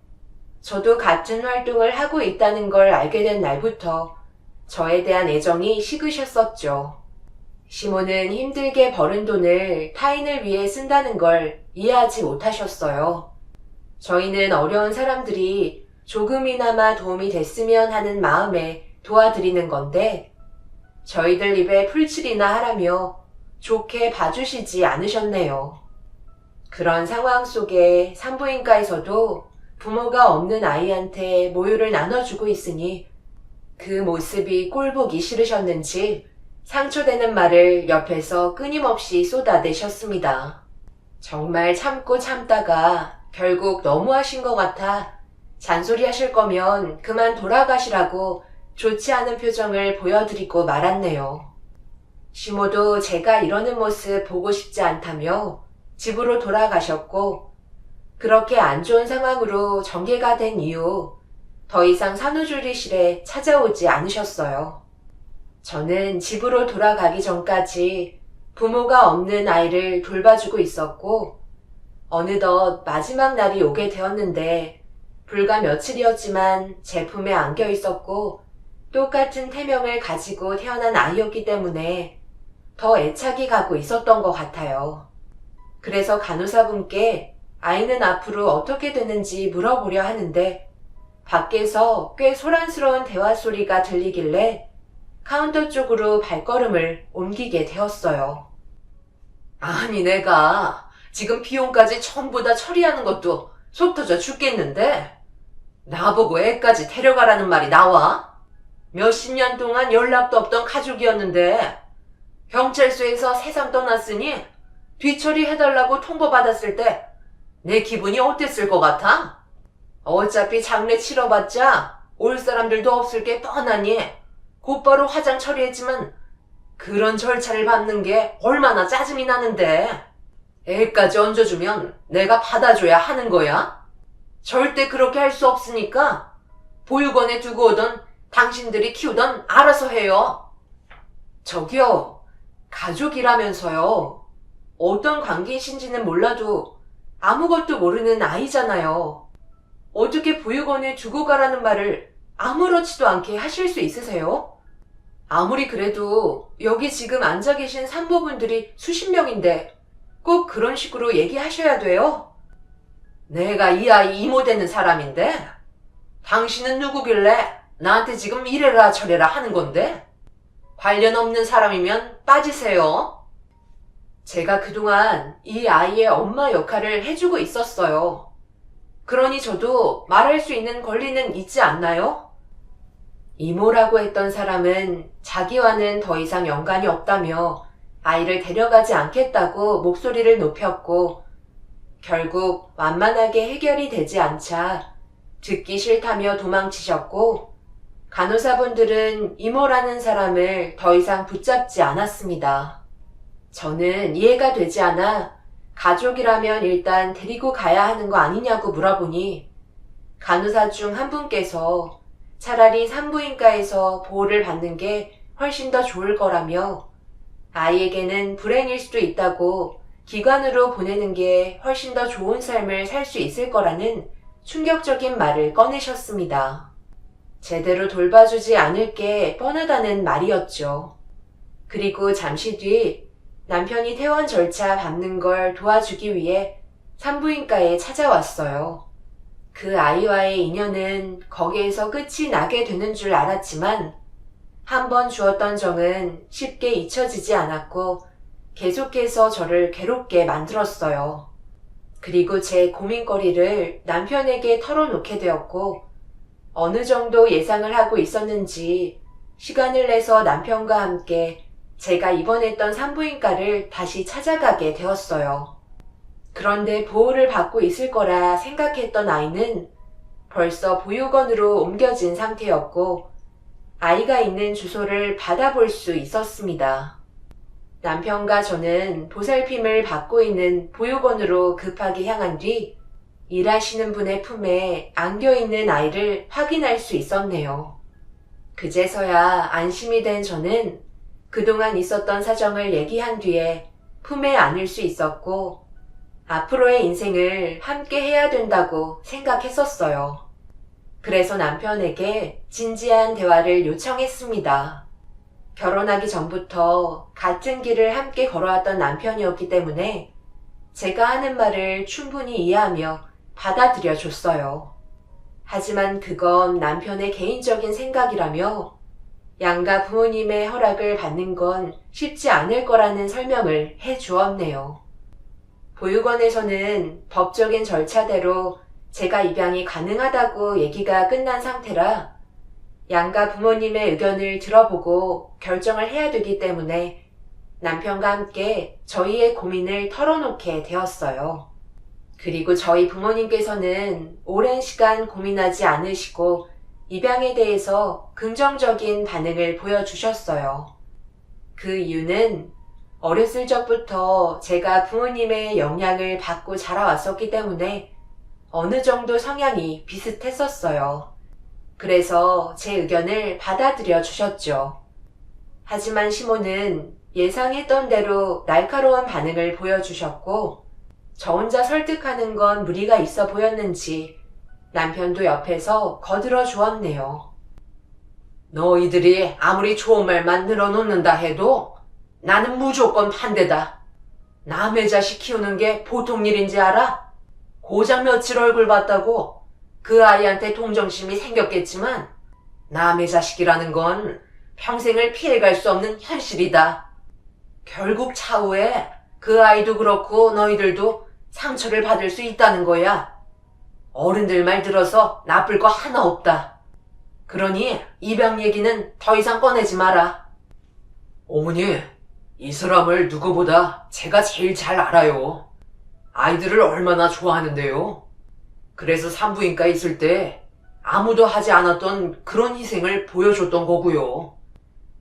저도 같은 활동을 하고 있다는 걸 알게 된 날부터 저에 대한 애정이 식으셨었죠. 시모는 힘들게 벌은 돈을 타인을 위해 쓴다는 걸 이해하지 못하셨어요. 저희는 어려운 사람들이 조금이나마 도움이 됐으면 하는 마음에 도와드리는 건데 저희들 입에 풀칠이나 하라며 좋게 봐주시지 않으셨네요. 그런 상황 속에 산부인과에서도 부모가 없는 아이한테 모유를 나눠주고 있으니 그 모습이 꼴보기 싫으셨는지 상처되는 말을 옆에서 끊임없이 쏟아내셨습니다. 정말 참고 참다가 결국 너무하신 것 같아 잔소리 하실 거면 그만 돌아가시라고 좋지 않은 표정을 보여드리고 말았네요. 시모도 제가 이러는 모습 보고 싶지 않다며 집으로 돌아가셨고 그렇게 안 좋은 상황으로 전개가 된 이후 더 이상 산후조리실에 찾아오지 않으셨어요. 저는 집으로 돌아가기 전까지 부모가 없는 아이를 돌봐주고 있었고 어느덧 마지막 날이 오게 되었는데 불과 며칠이었지만 제 품에 안겨 있었고 똑같은 태명을 가지고 태어난 아이였기 때문에 더 애착이 가고 있었던 것 같아요. 그래서 간호사분께 아이는 앞으로 어떻게 되는지 물어보려 하는데 밖에서 꽤 소란스러운 대화 소리가 들리길래 카운터 쪽으로 발걸음을 옮기게 되었어요. 아니 내가 지금 비용까지 전부 다 처리하는 것도 속 터져 죽겠는데 나보고 애까지 데려가라는 말이 나와? 몇십 년 동안 연락도 없던 가족이었는데 경찰서에서 세상 떠났으니 뒤처리 해달라고 통보받았을 때 내 기분이 어땠을 것 같아? 어차피 장례 치러봤자 올 사람들도 없을 게 뻔하니 곧바로 화장 처리했지만 그런 절차를 밟는 게 얼마나 짜증이 나는데. 애까지 얹어주면 내가 받아줘야 하는 거야? 절대 그렇게 할 수 없으니까 보육원에 두고 오던 당신들이 키우던 알아서 해요. 저기요, 가족이라면서요. 어떤 관계이신지는 몰라도 아무것도 모르는 아이잖아요. 어떻게 보육원에 두고 가라는 말을 아무렇지도 않게 하실 수 있으세요? 아무리 그래도 여기 지금 앉아 계신 산모분들이 수십 명인데 꼭 그런 식으로 얘기하셔야 돼요? 내가 이 아이 이모 되는 사람인데 당신은 누구길래 나한테 지금 이래라 저래라 하는 건데? 관련 없는 사람이면 빠지세요. 제가 그동안 이 아이의 엄마 역할을 해주고 있었어요. 그러니 저도 말할 수 있는 권리는 있지 않나요? 이모라고 했던 사람은 자기와는 더 이상 연관이 없다며 아이를 데려가지 않겠다고 목소리를 높였고 결국 완만하게 해결이 되지 않자 듣기 싫다며 도망치셨고 간호사분들은 이모라는 사람을 더 이상 붙잡지 않았습니다. 저는 이해가 되지 않아 가족이라면 일단 데리고 가야 하는 거 아니냐고 물어보니 간호사 중 한 분께서 차라리 산부인과에서 보호를 받는 게 훨씬 더 좋을 거라며 아이에게는 불행일 수도 있다고 기관으로 보내는 게 훨씬 더 좋은 삶을 살 수 있을 거라는 충격적인 말을 꺼내셨습니다. 제대로 돌봐주지 않을 게 뻔하다는 말이었죠. 그리고 잠시 뒤 남편이 퇴원 절차 밟는 걸 도와주기 위해 산부인과에 찾아왔어요. 그 아이와의 인연은 거기에서 끝이 나게 되는 줄 알았지만 한 번 주었던 정은 쉽게 잊혀지지 않았고 계속해서 저를 괴롭게 만들었어요. 그리고 제 고민거리를 남편에게 털어놓게 되었고 어느 정도 예상을 하고 있었는지 시간을 내서 남편과 함께 제가 입원했던 산부인과를 다시 찾아가게 되었어요. 그런데 보호를 받고 있을 거라 생각했던 아이는 벌써 보육원으로 옮겨진 상태였고 아이가 있는 주소를 받아볼 수 있었습니다. 남편과 저는 보살핌을 받고 있는 보육원으로 급하게 향한 뒤 일하시는 분의 품에 안겨있는 아이를 확인할 수 있었네요. 그제서야 안심이 된 저는 그동안 있었던 사정을 얘기한 뒤에 품에 안을 수 있었고 앞으로의 인생을 함께 해야 된다고 생각했었어요. 그래서 남편에게 진지한 대화를 요청했습니다. 결혼하기 전부터 같은 길을 함께 걸어왔던 남편이었기 때문에 제가 하는 말을 충분히 이해하며 받아들여 줬어요. 하지만 그건 남편의 개인적인 생각이라며 양가 부모님의 허락을 받는 건 쉽지 않을 거라는 설명을 해 주었네요. 보육원에서는 법적인 절차대로 제가 입양이 가능하다고 얘기가 끝난 상태라 양가 부모님의 의견을 들어보고 결정을 해야 되기 때문에 남편과 함께 저희의 고민을 털어놓게 되었어요. 그리고 저희 부모님께서는 오랜 시간 고민하지 않으시고 입양에 대해서 긍정적인 반응을 보여주셨어요. 그 이유는 어렸을 적부터 제가 부모님의 영향을 받고 자라왔었기 때문에 어느 정도 성향이 비슷했었어요. 그래서 제 의견을 받아들여 주셨죠. 하지만 시모는 예상했던 대로 날카로운 반응을 보여주셨고 저 혼자 설득하는 건 무리가 있어 보였는지 남편도 옆에서 거들어 주었네요. 너희들이 아무리 좋은 말만 늘어놓는다 해도 나는 무조건 반대다. 남의 자식 키우는 게 보통 일인지 알아? 고작 며칠 얼굴 봤다고 그 아이한테 동정심이 생겼겠지만 남의 자식이라는 건 평생을 피해갈 수 없는 현실이다. 결국 차후에 그 아이도 그렇고 너희들도 상처를 받을 수 있다는 거야. 어른들 말 들어서 나쁠 거 하나 없다. 그러니 입양 얘기는 더 이상 꺼내지 마라. 어머니, 이 사람을 누구보다 제가 제일 잘 알아요. 아이들을 얼마나 좋아하는데요. 그래서 산부인과에 있을 때 아무도 하지 않았던 그런 희생을 보여줬던 거고요.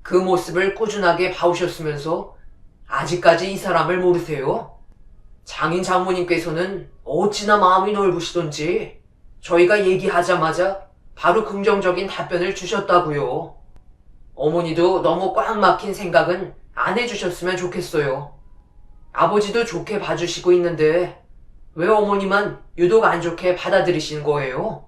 그 모습을 꾸준하게 봐오셨으면서 아직까지 이 사람을 모르세요? 장인 장모님께서는 어찌나 마음이 넓으시던지 저희가 얘기하자마자 바로 긍정적인 답변을 주셨다고요. 어머니도 너무 꽉 막힌 생각은 안 해주셨으면 좋겠어요. 아버지도 좋게 봐주시고 있는데 왜 어머니만 유독 안 좋게 받아들이시는 거예요?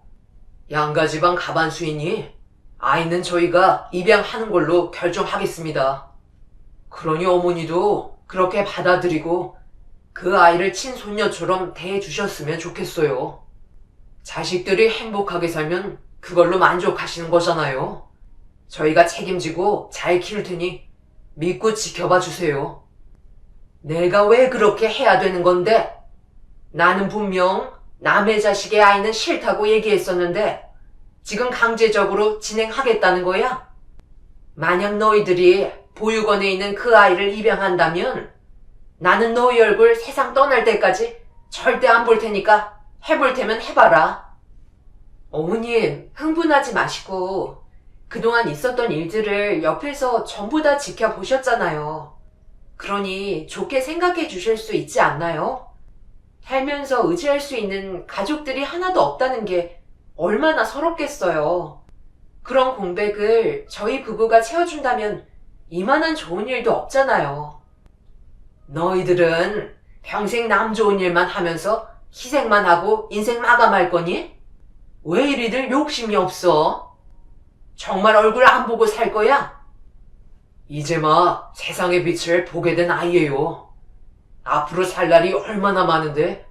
양가지방 가반수이니 아이는 저희가 입양하는 걸로 결정하겠습니다. 그러니 어머니도 그렇게 받아들이고 그 아이를 친손녀처럼 대해주셨으면 좋겠어요. 자식들이 행복하게 살면 그걸로 만족하시는 거잖아요. 저희가 책임지고 잘 키울 테니 믿고 지켜봐 주세요. 내가 왜 그렇게 해야 되는 건데? 나는 분명 남의 자식의 아이는 싫다고 얘기했었는데 지금 강제적으로 진행하겠다는 거야? 만약 너희들이 보육원에 있는 그 아이를 입양한다면 나는 너희 얼굴 세상 떠날 때까지 절대 안 볼 테니까 해볼 테면 해봐라. 어머님, 흥분하지 마시고 그동안 있었던 일들을 옆에서 전부 다 지켜보셨잖아요. 그러니 좋게 생각해 주실 수 있지 않나요? 살면서 의지할 수 있는 가족들이 하나도 없다는 게 얼마나 서럽겠어요. 그런 공백을 저희 부부가 채워준다면 이만한 좋은 일도 없잖아요. 너희들은 평생 남 좋은 일만 하면서 희생만 하고 인생 마감할 거니? 왜 이리들 욕심이 없어? 정말 얼굴 안 보고 살 거야? 이제 막 세상의 빛을 보게 된 아이예요. 앞으로 살 날이 얼마나 많은데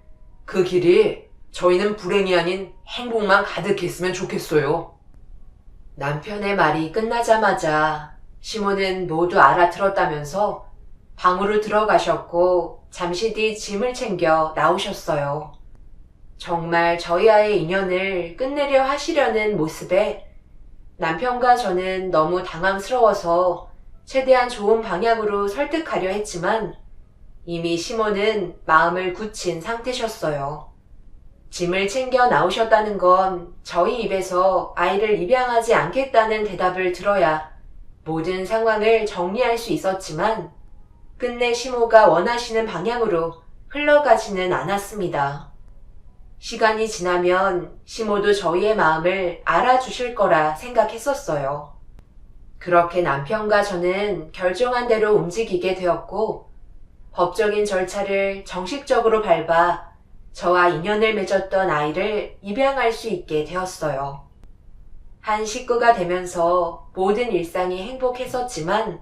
그 길이 저희는 불행이 아닌 행복만 가득했으면 좋겠어요. 남편의 말이 끝나자마자 시모는 모두 알아들었다면서 방으로 들어가셨고 잠시 뒤 짐을 챙겨 나오셨어요. 정말 저희와의 인연을 끝내려 하시려는 모습에 남편과 저는 너무 당황스러워서 최대한 좋은 방향으로 설득하려 했지만 이미 시모는 마음을 굳힌 상태셨어요. 짐을 챙겨 나오셨다는 건 저희 입에서 아이를 입양하지 않겠다는 대답을 들어야 모든 상황을 정리할 수 있었지만 끝내 시모가 원하시는 방향으로 흘러가지는 않았습니다. 시간이 지나면 시모도 저희의 마음을 알아주실 거라 생각했었어요. 그렇게 남편과 저는 결정한 대로 움직이게 되었고 법적인 절차를 정식적으로 밟아 저와 인연을 맺었던 아이를 입양할 수 있게 되었어요. 한 식구가 되면서 모든 일상이 행복했었지만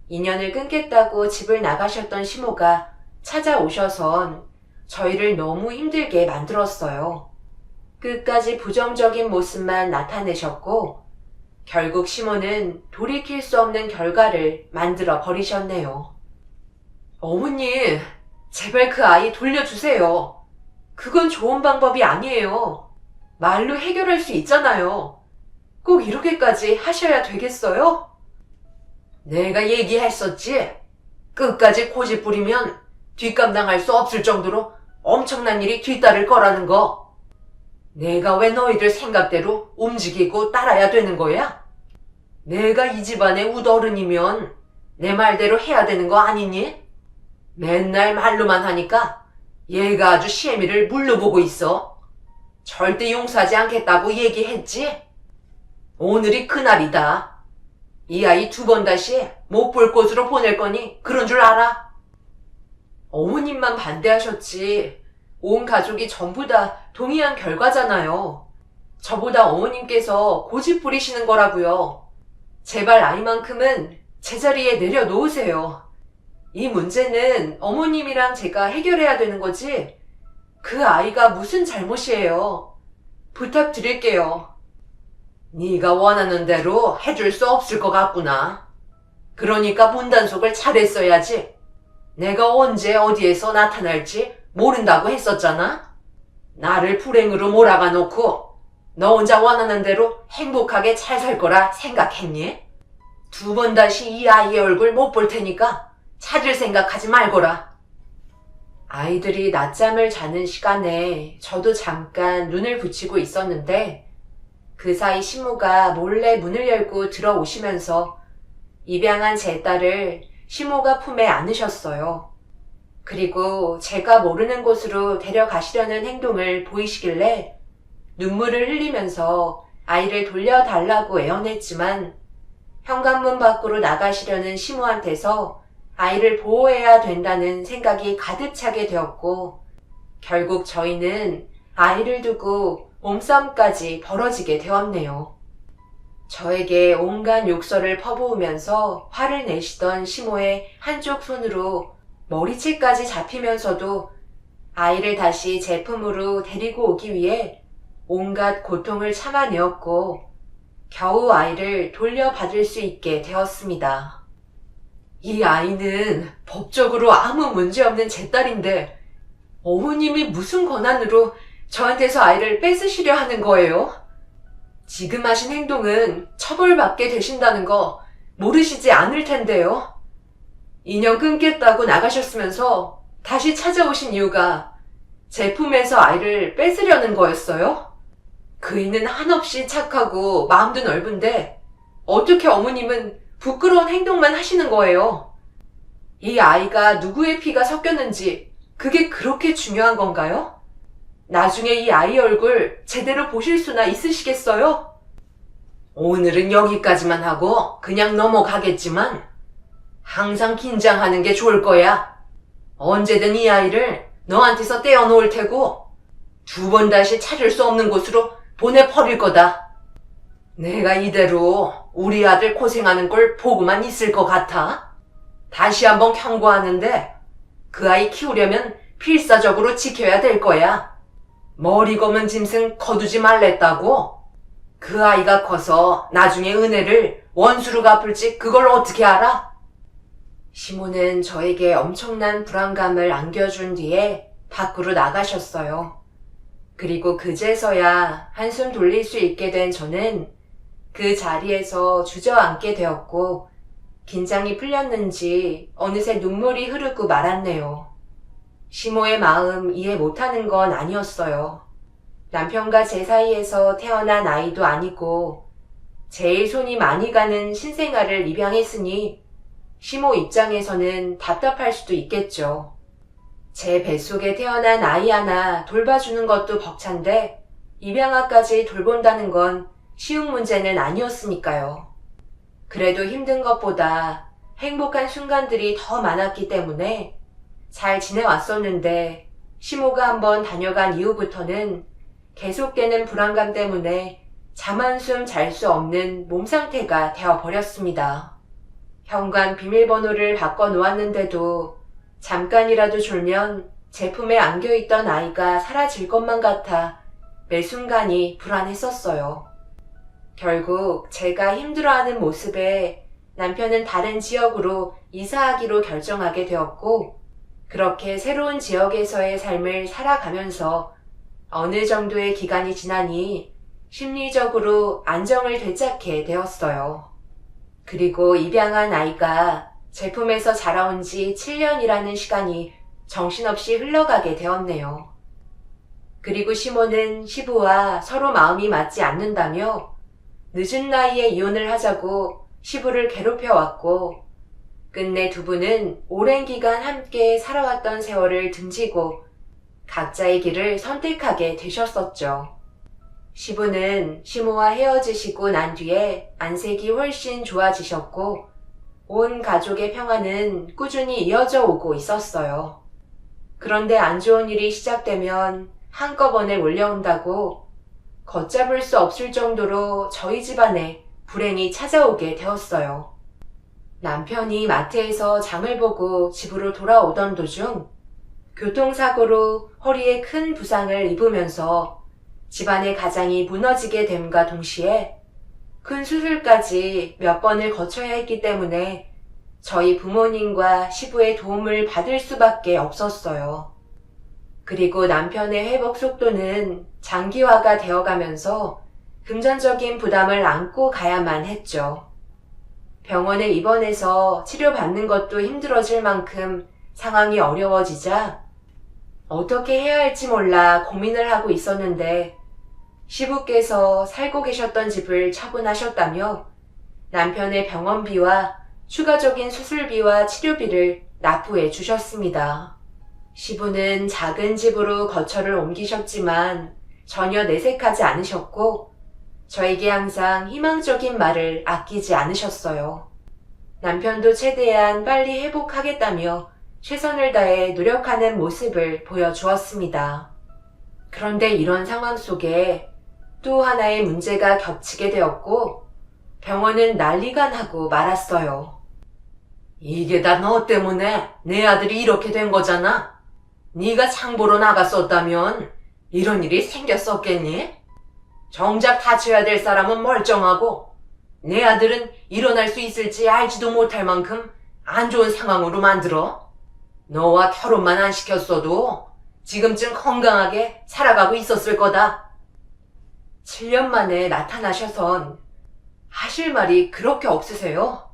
인연을 끊겠다고 집을 나가셨던 시모가 찾아오셔선 저희를 너무 힘들게 만들었어요. 끝까지 부정적인 모습만 나타내셨고 결국 시모는 돌이킬 수 없는 결과를 만들어 버리셨네요. 어머니, 제발 그 아이 돌려주세요. 그건 좋은 방법이 아니에요. 말로 해결할 수 있잖아요. 꼭 이렇게까지 하셔야 되겠어요? 내가 얘기했었지. 끝까지 고집 부리면 뒷감당할 수 없을 정도로 엄청난 일이 뒤따를 거라는 거. 내가 왜 너희들 생각대로 움직이고 따라야 되는 거야? 내가 이 집안의 웃어른이면 내 말대로 해야 되는 거 아니니? 맨날 말로만 하니까 얘가 아주 시애미를 물러보고 있어. 절대 용서하지 않겠다고 얘기했지? 오늘이 그날이다. 이 아이 2번 다시 못 볼 곳으로 보낼 거니 그런 줄 알아? 어머님만 반대하셨지 온 가족이 전부 다 동의한 결과잖아요. 저보다 어머님께서 고집 부리시는 거라고요. 제발 아이만큼은 제자리에 내려놓으세요. 이 문제는 어머님이랑 제가 해결해야 되는 거지 그 아이가 무슨 잘못이에요. 부탁드릴게요. 네가 원하는 대로 해줄 수 없을 것 같구나. 그러니까 문단속을 잘했어야지. 내가 언제 어디에서 나타날지 모른다고 했었잖아. 나를 불행으로 몰아가 놓고 너 혼자 원하는 대로 행복하게 잘 살 거라 생각했니? 2번 다시 이 아이의 얼굴 못 볼 테니까 찾을 생각하지 말거라. 아이들이 낮잠을 자는 시간에 저도 잠깐 눈을 붙이고 있었는데 그 사이 시모가 몰래 문을 열고 들어오시면서 입양한 제 딸을 시모가 품에 안으셨어요. 그리고 제가 모르는 곳으로 데려가시려는 행동을 보이시길래 눈물을 흘리면서 아이를 돌려달라고 애원했지만 현관문 밖으로 나가시려는 시모한테서 아이를 보호해야 된다는 생각이 가득 차게 되었고 결국 저희는 아이를 두고 몸싸움까지 벌어지게 되었네요. 저에게 온갖 욕설을 퍼부으면서 화를 내시던 시모의 한쪽 손으로 머리채까지 잡히면서도 아이를 다시 제 품으로 데리고 오기 위해 온갖 고통을 참아내었고 겨우 아이를 돌려받을 수 있게 되었습니다. 이 아이는 법적으로 아무 문제 없는 제 딸인데 어머님이 무슨 권한으로 저한테서 아이를 뺏으시려 하는 거예요? 지금 하신 행동은 처벌받게 되신다는 거 모르시지 않을 텐데요. 인연 끊겠다고 나가셨으면서 다시 찾아오신 이유가 제 품에서 아이를 뺏으려는 거였어요? 그이는 한없이 착하고 마음도 넓은데 어떻게 어머님은 부끄러운 행동만 하시는 거예요? 이 아이가 누구의 피가 섞였는지 그게 그렇게 중요한 건가요? 나중에 이 아이 얼굴 제대로 보실 수나 있으시겠어요? 오늘은 여기까지만 하고 그냥 넘어가겠지만 항상 긴장하는 게 좋을 거야. 언제든 이 아이를 너한테서 떼어놓을 테고 2번 다시 찾을 수 없는 곳으로 보내버릴 거다. 내가 이대로 우리 아들 고생하는 걸 보고만 있을 것 같아? 다시 한번 경고하는데 그 아이 키우려면 필사적으로 지켜야 될 거야. 머리 검은 짐승 거두지 말랬다고? 그 아이가 커서 나중에 은혜를 원수로 갚을지 그걸 어떻게 알아? 시모는 저에게 엄청난 불안감을 안겨준 뒤에 밖으로 나가셨어요. 그리고 그제서야 한숨 돌릴 수 있게 된 저는 그 자리에서 주저앉게 되었고 긴장이 풀렸는지 어느새 눈물이 흐르고 말았네요. 시모의 마음 이해 못하는 건 아니었어요. 남편과 제 사이에서 태어난 아이도 아니고 제일 손이 많이 가는 신생아를 입양했으니 시모 입장에서는 답답할 수도 있겠죠. 제 뱃속에 태어난 아이 하나 돌봐주는 것도 벅찬데 입양아까지 돌본다는 건 쉬운 문제는 아니었으니까요. 그래도 힘든 것보다 행복한 순간들이 더 많았기 때문에 잘 지내왔었는데 시모가 한번 다녀간 이후부터는 계속되는 불안감 때문에 잠 한숨 잘 수 없는 몸 상태가 되어버렸습니다. 현관 비밀번호를 바꿔놓았는데도 잠깐이라도 졸면 제품에 안겨있던 아이가 사라질 것만 같아 매 순간이 불안했었어요. 결국 제가 힘들어하는 모습에 남편은 다른 지역으로 이사하기로 결정하게 되었고 그렇게 새로운 지역에서의 삶을 살아가면서 어느 정도의 기간이 지나니 심리적으로 안정을 되찾게 되었어요. 그리고 입양한 아이가 제품에서 자라온 지 7년이라는 시간이 정신없이 흘러가게 되었네요. 그리고 시모는 시부와 서로 마음이 맞지 않는다며 늦은 나이에 이혼을 하자고 시부를 괴롭혀왔고 끝내 두 분은 오랜 기간 함께 살아왔던 세월을 등지고 각자의 길을 선택하게 되셨었죠. 시부는 시모와 헤어지시고 난 뒤에 안색이 훨씬 좋아지셨고 온 가족의 평화는 꾸준히 이어져 오고 있었어요. 그런데 안 좋은 일이 시작되면 한꺼번에 몰려온다고 걷잡을 수 없을 정도로 저희 집안에 불행이 찾아오게 되었어요. 남편이 마트에서 장을 보고 집으로 돌아오던 도중 교통사고로 허리에 큰 부상을 입으면서 집안의 가장이 무너지게 됨과 동시에 큰 수술까지 몇 번을 거쳐야 했기 때문에 저희 부모님과 시부의 도움을 받을 수밖에 없었어요. 그리고 남편의 회복 속도는 장기화가 되어가면서 금전적인 부담을 안고 가야만 했죠. 병원에 입원해서 치료받는 것도 힘들어질 만큼 상황이 어려워지자 어떻게 해야 할지 몰라 고민을 하고 있었는데 시부께서 살고 계셨던 집을 처분하셨다며 남편의 병원비와 추가적인 수술비와 치료비를 납부해 주셨습니다. 시부는 작은 집으로 거처를 옮기셨지만 전혀 내색하지 않으셨고 저에게 항상 희망적인 말을 아끼지 않으셨어요. 남편도 최대한 빨리 회복하겠다며 최선을 다해 노력하는 모습을 보여주었습니다. 그런데 이런 상황 속에 또 하나의 문제가 겹치게 되었고 병원은 난리가 나고 말았어요. 이게 다 너 때문에 내 아들이 이렇게 된 거잖아. 네가 장보러 나갔었다면 이런 일이 생겼었겠니? 정작 다쳐야 될 사람은 멀쩡하고 내 아들은 일어날 수 있을지 알지도 못할 만큼 안 좋은 상황으로 만들어. 너와 결혼만 안 시켰어도 지금쯤 건강하게 살아가고 있었을 거다. 7년 만에 나타나셔선 하실 말이 그렇게 없으세요?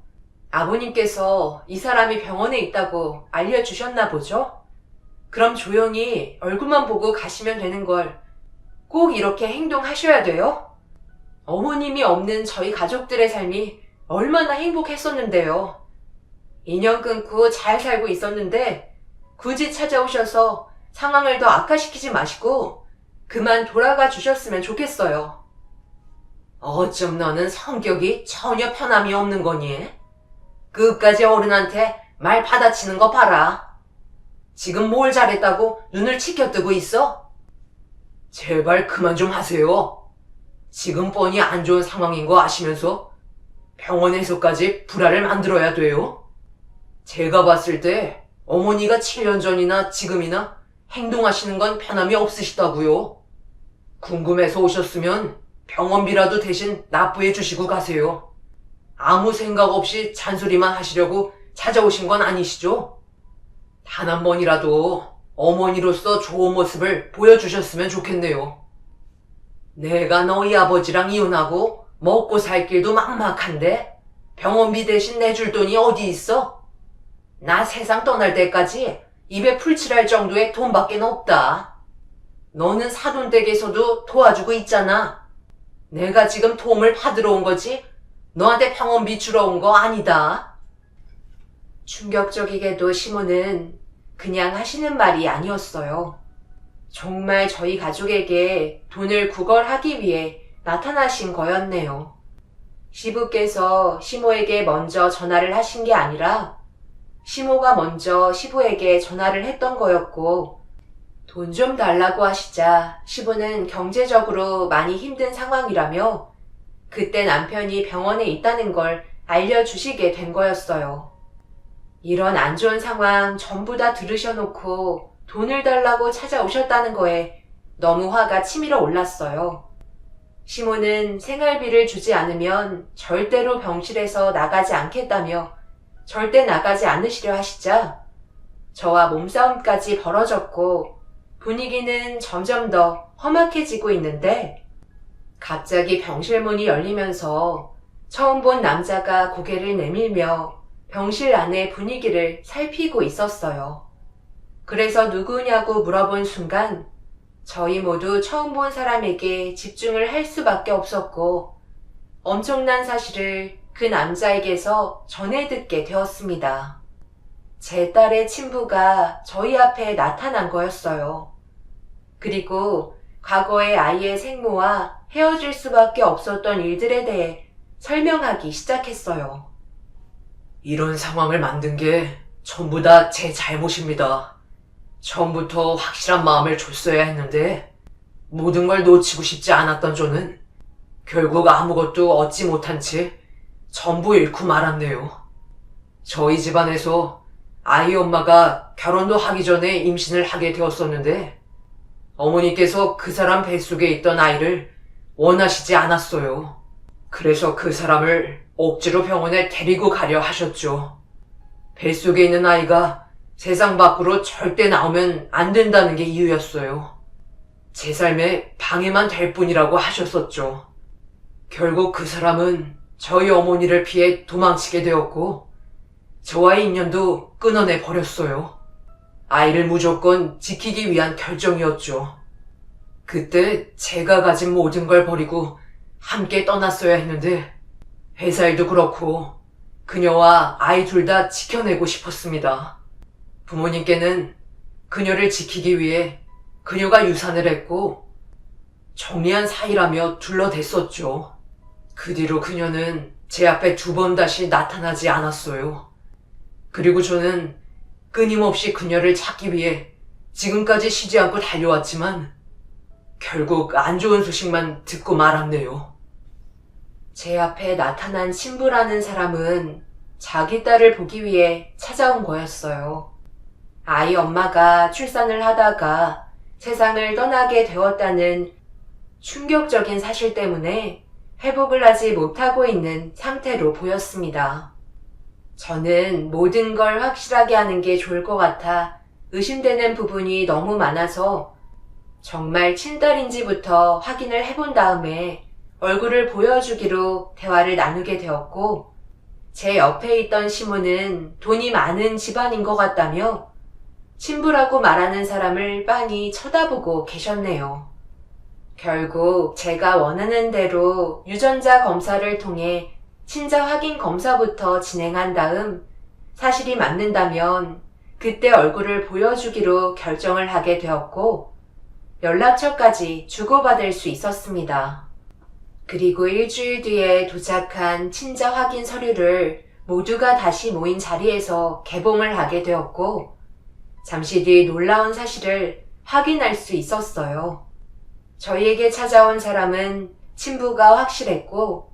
아버님께서 이 사람이 병원에 있다고 알려주셨나 보죠? 그럼 조용히 얼굴만 보고 가시면 되는 걸 꼭 이렇게 행동하셔야 돼요? 어머님이 없는 저희 가족들의 삶이 얼마나 행복했었는데요. 인연 끊고 잘 살고 있었는데 굳이 찾아오셔서 상황을 더 악화시키지 마시고 그만 돌아가 주셨으면 좋겠어요. 어쩜 너는 성격이 전혀 편함이 없는 거니? 끝까지 어른한테 말 받아치는 거 봐라. 지금 뭘 잘했다고 눈을 치켜뜨고 있어? 제발 그만 좀 하세요. 지금 뻔히 안 좋은 상황인 거 아시면서 병원에서까지 불화를 만들어야 돼요? 제가 봤을 때 어머니가 7년 전이나 지금이나 행동하시는 건 변함이 없으시다고요. 궁금해서 오셨으면 병원비라도 대신 납부해 주시고 가세요. 아무 생각 없이 잔소리만 하시려고 찾아오신 건 아니시죠? 단 한 번이라도 어머니로서 좋은 모습을 보여주셨으면 좋겠네요. 내가 너희 아버지랑 이혼하고 먹고 살 길도 막막한데 병원비 대신 내줄 돈이 어디 있어? 나 세상 떠날 때까지 입에 풀칠할 정도의 돈밖에 없다. 너는 사돈댁에서도 도와주고 있잖아. 내가 지금 도움을 받으러 온 거지 너한테 병원비 주러 온 거 아니다. 충격적이게도 시모는 그냥 하시는 말이 아니었어요. 정말 저희 가족에게 돈을 구걸하기 위해 나타나신 거였네요. 시부께서 시모에게 먼저 전화를 하신 게 아니라 시모가 먼저 시부에게 전화를 했던 거였고 돈 좀 달라고 하시자 시부는 경제적으로 많이 힘든 상황이라며 그때 남편이 병원에 있다는 걸 알려주시게 된 거였어요. 이런 안 좋은 상황 전부 다 들으셔놓고 돈을 달라고 찾아오셨다는 거에 너무 화가 치밀어 올랐어요. 시모는 생활비를 주지 않으면 절대로 병실에서 나가지 않겠다며 절대 나가지 않으시려 하시자 저와 몸싸움까지 벌어졌고 분위기는 점점 더 험악해지고 있는데 갑자기 병실 문이 열리면서 처음 본 남자가 고개를 내밀며 병실 안의 분위기를 살피고 있었어요. 그래서 누구냐고 물어본 순간 저희 모두 처음 본 사람에게 집중을 할 수밖에 없었고 엄청난 사실을 그 남자에게서 전해 듣게 되었습니다. 제 딸의 친부가 저희 앞에 나타난 거였어요. 그리고 과거의 아이의 생모와 헤어질 수밖에 없었던 일들에 대해 설명하기 시작했어요. 이런 상황을 만든 게 전부 다 제 잘못입니다. 처음부터 확실한 마음을 줬어야 했는데 모든 걸 놓치고 싶지 않았던 저는 결국 아무것도 얻지 못한 채 전부 잃고 말았네요. 저희 집안에서 아이 엄마가 결혼도 하기 전에 임신을 하게 되었었는데 어머니께서 그 사람 뱃속에 있던 아이를 원하시지 않았어요. 그래서 그 사람을 억지로 병원에 데리고 가려 하셨죠. 뱃속에 있는 아이가 세상 밖으로 절대 나오면 안 된다는 게 이유였어요. 제 삶에 방해만 될 뿐이라고 하셨었죠. 결국 그 사람은 저희 어머니를 피해 도망치게 되었고 저와의 인연도 끊어내 버렸어요. 아이를 무조건 지키기 위한 결정이었죠. 그때 제가 가진 모든 걸 버리고 함께 떠났어야 했는데 회사 일도 그렇고 그녀와 아이 둘 다 지켜내고 싶었습니다. 부모님께는 그녀를 지키기 위해 그녀가 유산을 했고 정리한 사이라며 둘러댔었죠. 그 뒤로 그녀는 제 앞에 2번 다시 나타나지 않았어요. 그리고 저는 끊임없이 그녀를 찾기 위해 지금까지 쉬지 않고 달려왔지만 결국 안 좋은 소식만 듣고 말았네요. 제 앞에 나타난 신부라는 사람은 자기 딸을 보기 위해 찾아온 거였어요. 아이 엄마가 출산을 하다가 세상을 떠나게 되었다는 충격적인 사실 때문에 회복을 하지 못하고 있는 상태로 보였습니다. 저는 모든 걸 확실하게 하는 게 좋을 것 같아 의심되는 부분이 너무 많아서 정말 친딸인지부터 확인을 해본 다음에 얼굴을 보여주기로 대화를 나누게 되었고, 제 옆에 있던 시모는 돈이 많은 집안인 것 같다며 신부라고 말하는 사람을 빤히 쳐다보고 계셨네요. 결국 제가 원하는 대로 유전자 검사를 통해 친자 확인 검사부터 진행한 다음 사실이 맞는다면 그때 얼굴을 보여주기로 결정을 하게 되었고 연락처까지 주고받을 수 있었습니다. 그리고 일주일 뒤에 도착한 친자 확인 서류를 모두가 다시 모인 자리에서 개봉을 하게 되었고 잠시 뒤 놀라운 사실을 확인할 수 있었어요. 저희에게 찾아온 사람은 친부가 확실했고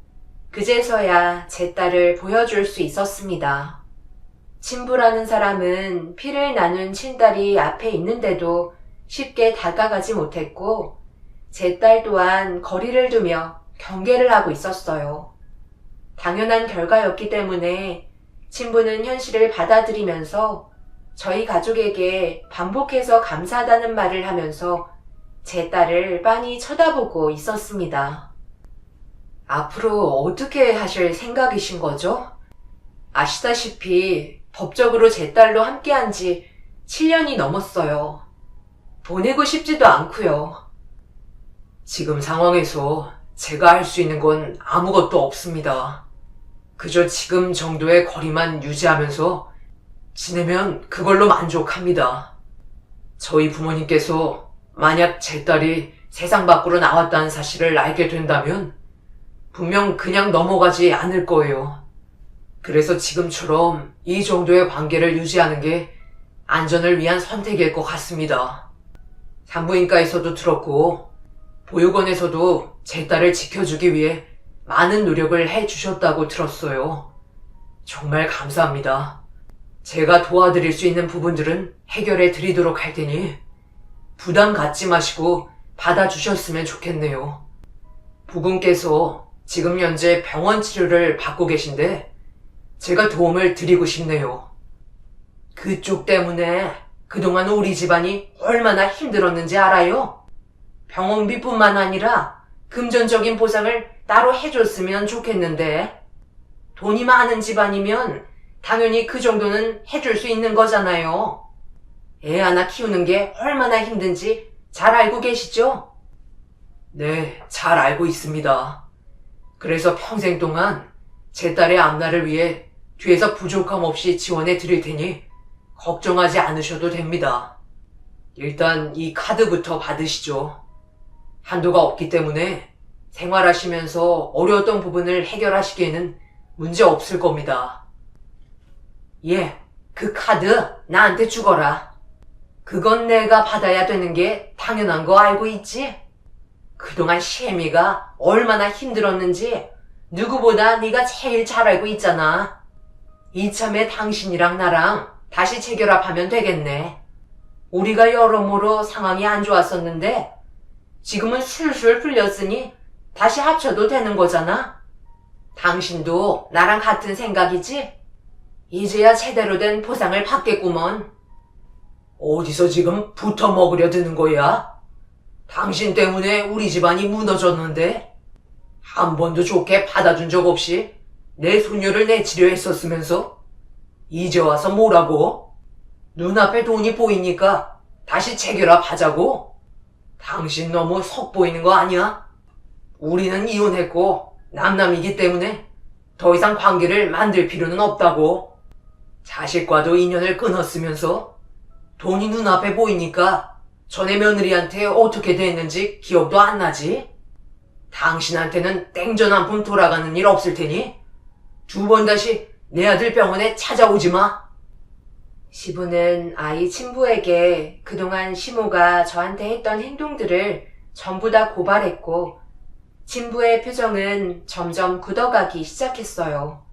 그제서야 제 딸을 보여줄 수 있었습니다. 친부라는 사람은 피를 나눈 친딸이 앞에 있는데도 쉽게 다가가지 못했고 제 딸 또한 거리를 두며 경계를 하고 있었어요. 당연한 결과였기 때문에 친부는 현실을 받아들이면서 저희 가족에게 반복해서 감사하다는 말을 하면서 제 딸을 빤히 쳐다보고 있었습니다. 앞으로 어떻게 하실 생각이신 거죠? 아시다시피 법적으로 제 딸로 함께한 지 7년이 넘었어요. 보내고 싶지도 않고요. 지금 상황에서 제가 할 수 있는 건 아무것도 없습니다. 그저 지금 정도의 거리만 유지하면서 지내면 그걸로 만족합니다. 저희 부모님께서 만약 제 딸이 세상 밖으로 나왔다는 사실을 알게 된다면 분명 그냥 넘어가지 않을 거예요. 그래서 지금처럼 이 정도의 관계를 유지하는 게 안전을 위한 선택일 것 같습니다. 산부인과에서도 들었고 보육원에서도 제 딸을 지켜주기 위해 많은 노력을 해주셨다고 들었어요. 정말 감사합니다. 제가 도와드릴 수 있는 부분들은 해결해 드리도록 할 테니 부담 갖지 마시고 받아주셨으면 좋겠네요. 부군께서 지금 현재 병원 치료를 받고 계신데 제가 도움을 드리고 싶네요. 그쪽 때문에 그동안 우리 집안이 얼마나 힘들었는지 알아요? 병원비뿐만 아니라 금전적인 보상을 따로 해줬으면 좋겠는데 돈이 많은 집안이면 당연히 그 정도는 해줄 수 있는 거잖아요. 애 하나 키우는 게 얼마나 힘든지 잘 알고 계시죠? 네, 잘 알고 있습니다. 그래서 평생 동안 제 딸의 앞날을 위해 뒤에서 부족함 없이 지원해 드릴 테니 걱정하지 않으셔도 됩니다. 일단 이 카드부터 받으시죠. 한도가 없기 때문에 생활하시면서 어려웠던 부분을 해결하시기에는 문제 없을 겁니다. 예, 그 카드 나한테 주거라. 그건 내가 받아야 되는 게 당연한 거 알고 있지? 그동안 시애미가 얼마나 힘들었는지 누구보다 네가 제일 잘 알고 있잖아. 이참에 당신이랑 나랑 다시 재결합하면 되겠네. 우리가 여러모로 상황이 안 좋았었는데 지금은 술술 풀렸으니 다시 합쳐도 되는 거잖아. 당신도 나랑 같은 생각이지? 이제야 제대로 된 보상을 받겠구먼. 어디서 지금 붙어 먹으려 드는 거야? 당신 때문에 우리 집안이 무너졌는데 한 번도 좋게 받아준 적 없이 내 손녀를 내치려 했었으면서 이제 와서 뭐라고? 눈앞에 돈이 보이니까 다시 재결합하자고? 당신 너무 속 보이는 거 아니야? 우리는 이혼했고 남남이기 때문에 더 이상 관계를 만들 필요는 없다고. 자식과도 인연을 끊었으면서 돈이 눈앞에 보이니까 전에 며느리한테 어떻게 됐는지 기억도 안 나지? 당신한테는 땡전 한 푼 돌아가는 일 없을 테니 두 번 다시 내 아들 병원에 찾아오지 마. 시부는 아이 친부에게 그동안 시모가 저한테 했던 행동들을 전부 다 고발했고, 친부의 표정은 점점 굳어가기 시작했어요.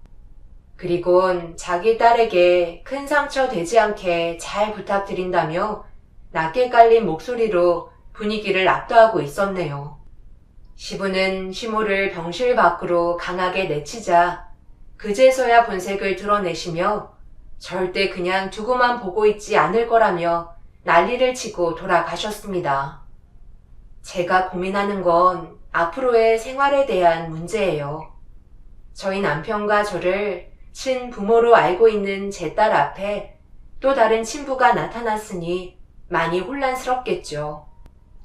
그리곤 자기 딸에게 큰 상처 되지 않게 잘 부탁드린다며 낮게 깔린 목소리로 분위기를 압도하고 있었네요. 시부는 시모를 병실 밖으로 강하게 내치자 그제서야 본색을 드러내시며 절대 그냥 두고만 보고 있지 않을 거라며 난리를 치고 돌아가셨습니다. 제가 고민하는 건 앞으로의 생활에 대한 문제예요. 저희 남편과 저를 친부모로 알고 있는 제 딸 앞에 또 다른 친부가 나타났으니 많이 혼란스럽겠죠.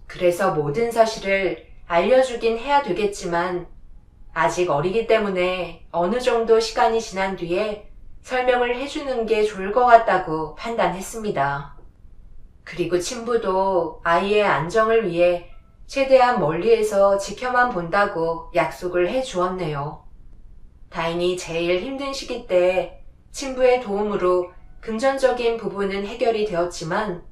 그래서 모든 사실을 알려주긴 해야 되겠지만 아직 어리기 때문에 어느 정도 시간이 지난 뒤에 설명을 해주는 게 좋을 것 같다고 판단했습니다. 그리고 친부도 아이의 안정을 위해 최대한 멀리에서 지켜만 본다고 약속을 해주었네요. 다행히 제일 힘든 시기 때 친부의 도움으로 금전적인 부분은 해결이 되었지만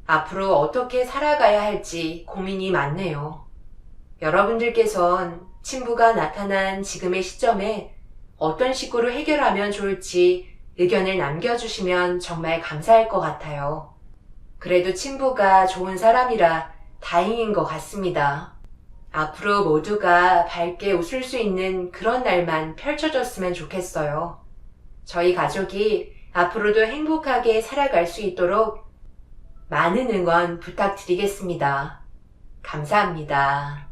앞으로 어떻게 살아가야 할지 고민이 많네요. 여러분들께선 친부가 나타난 지금의 시점에 어떤 식으로 해결하면 좋을지 의견을 남겨주시면 정말 감사할 것 같아요. 그래도 친부가 좋은 사람이라 다행인 것 같습니다. 앞으로 모두가 밝게 웃을 수 있는 그런 날만 펼쳐졌으면 좋겠어요. 저희 가족이 앞으로도 행복하게 살아갈 수 있도록 많은 응원 부탁드리겠습니다. 감사합니다.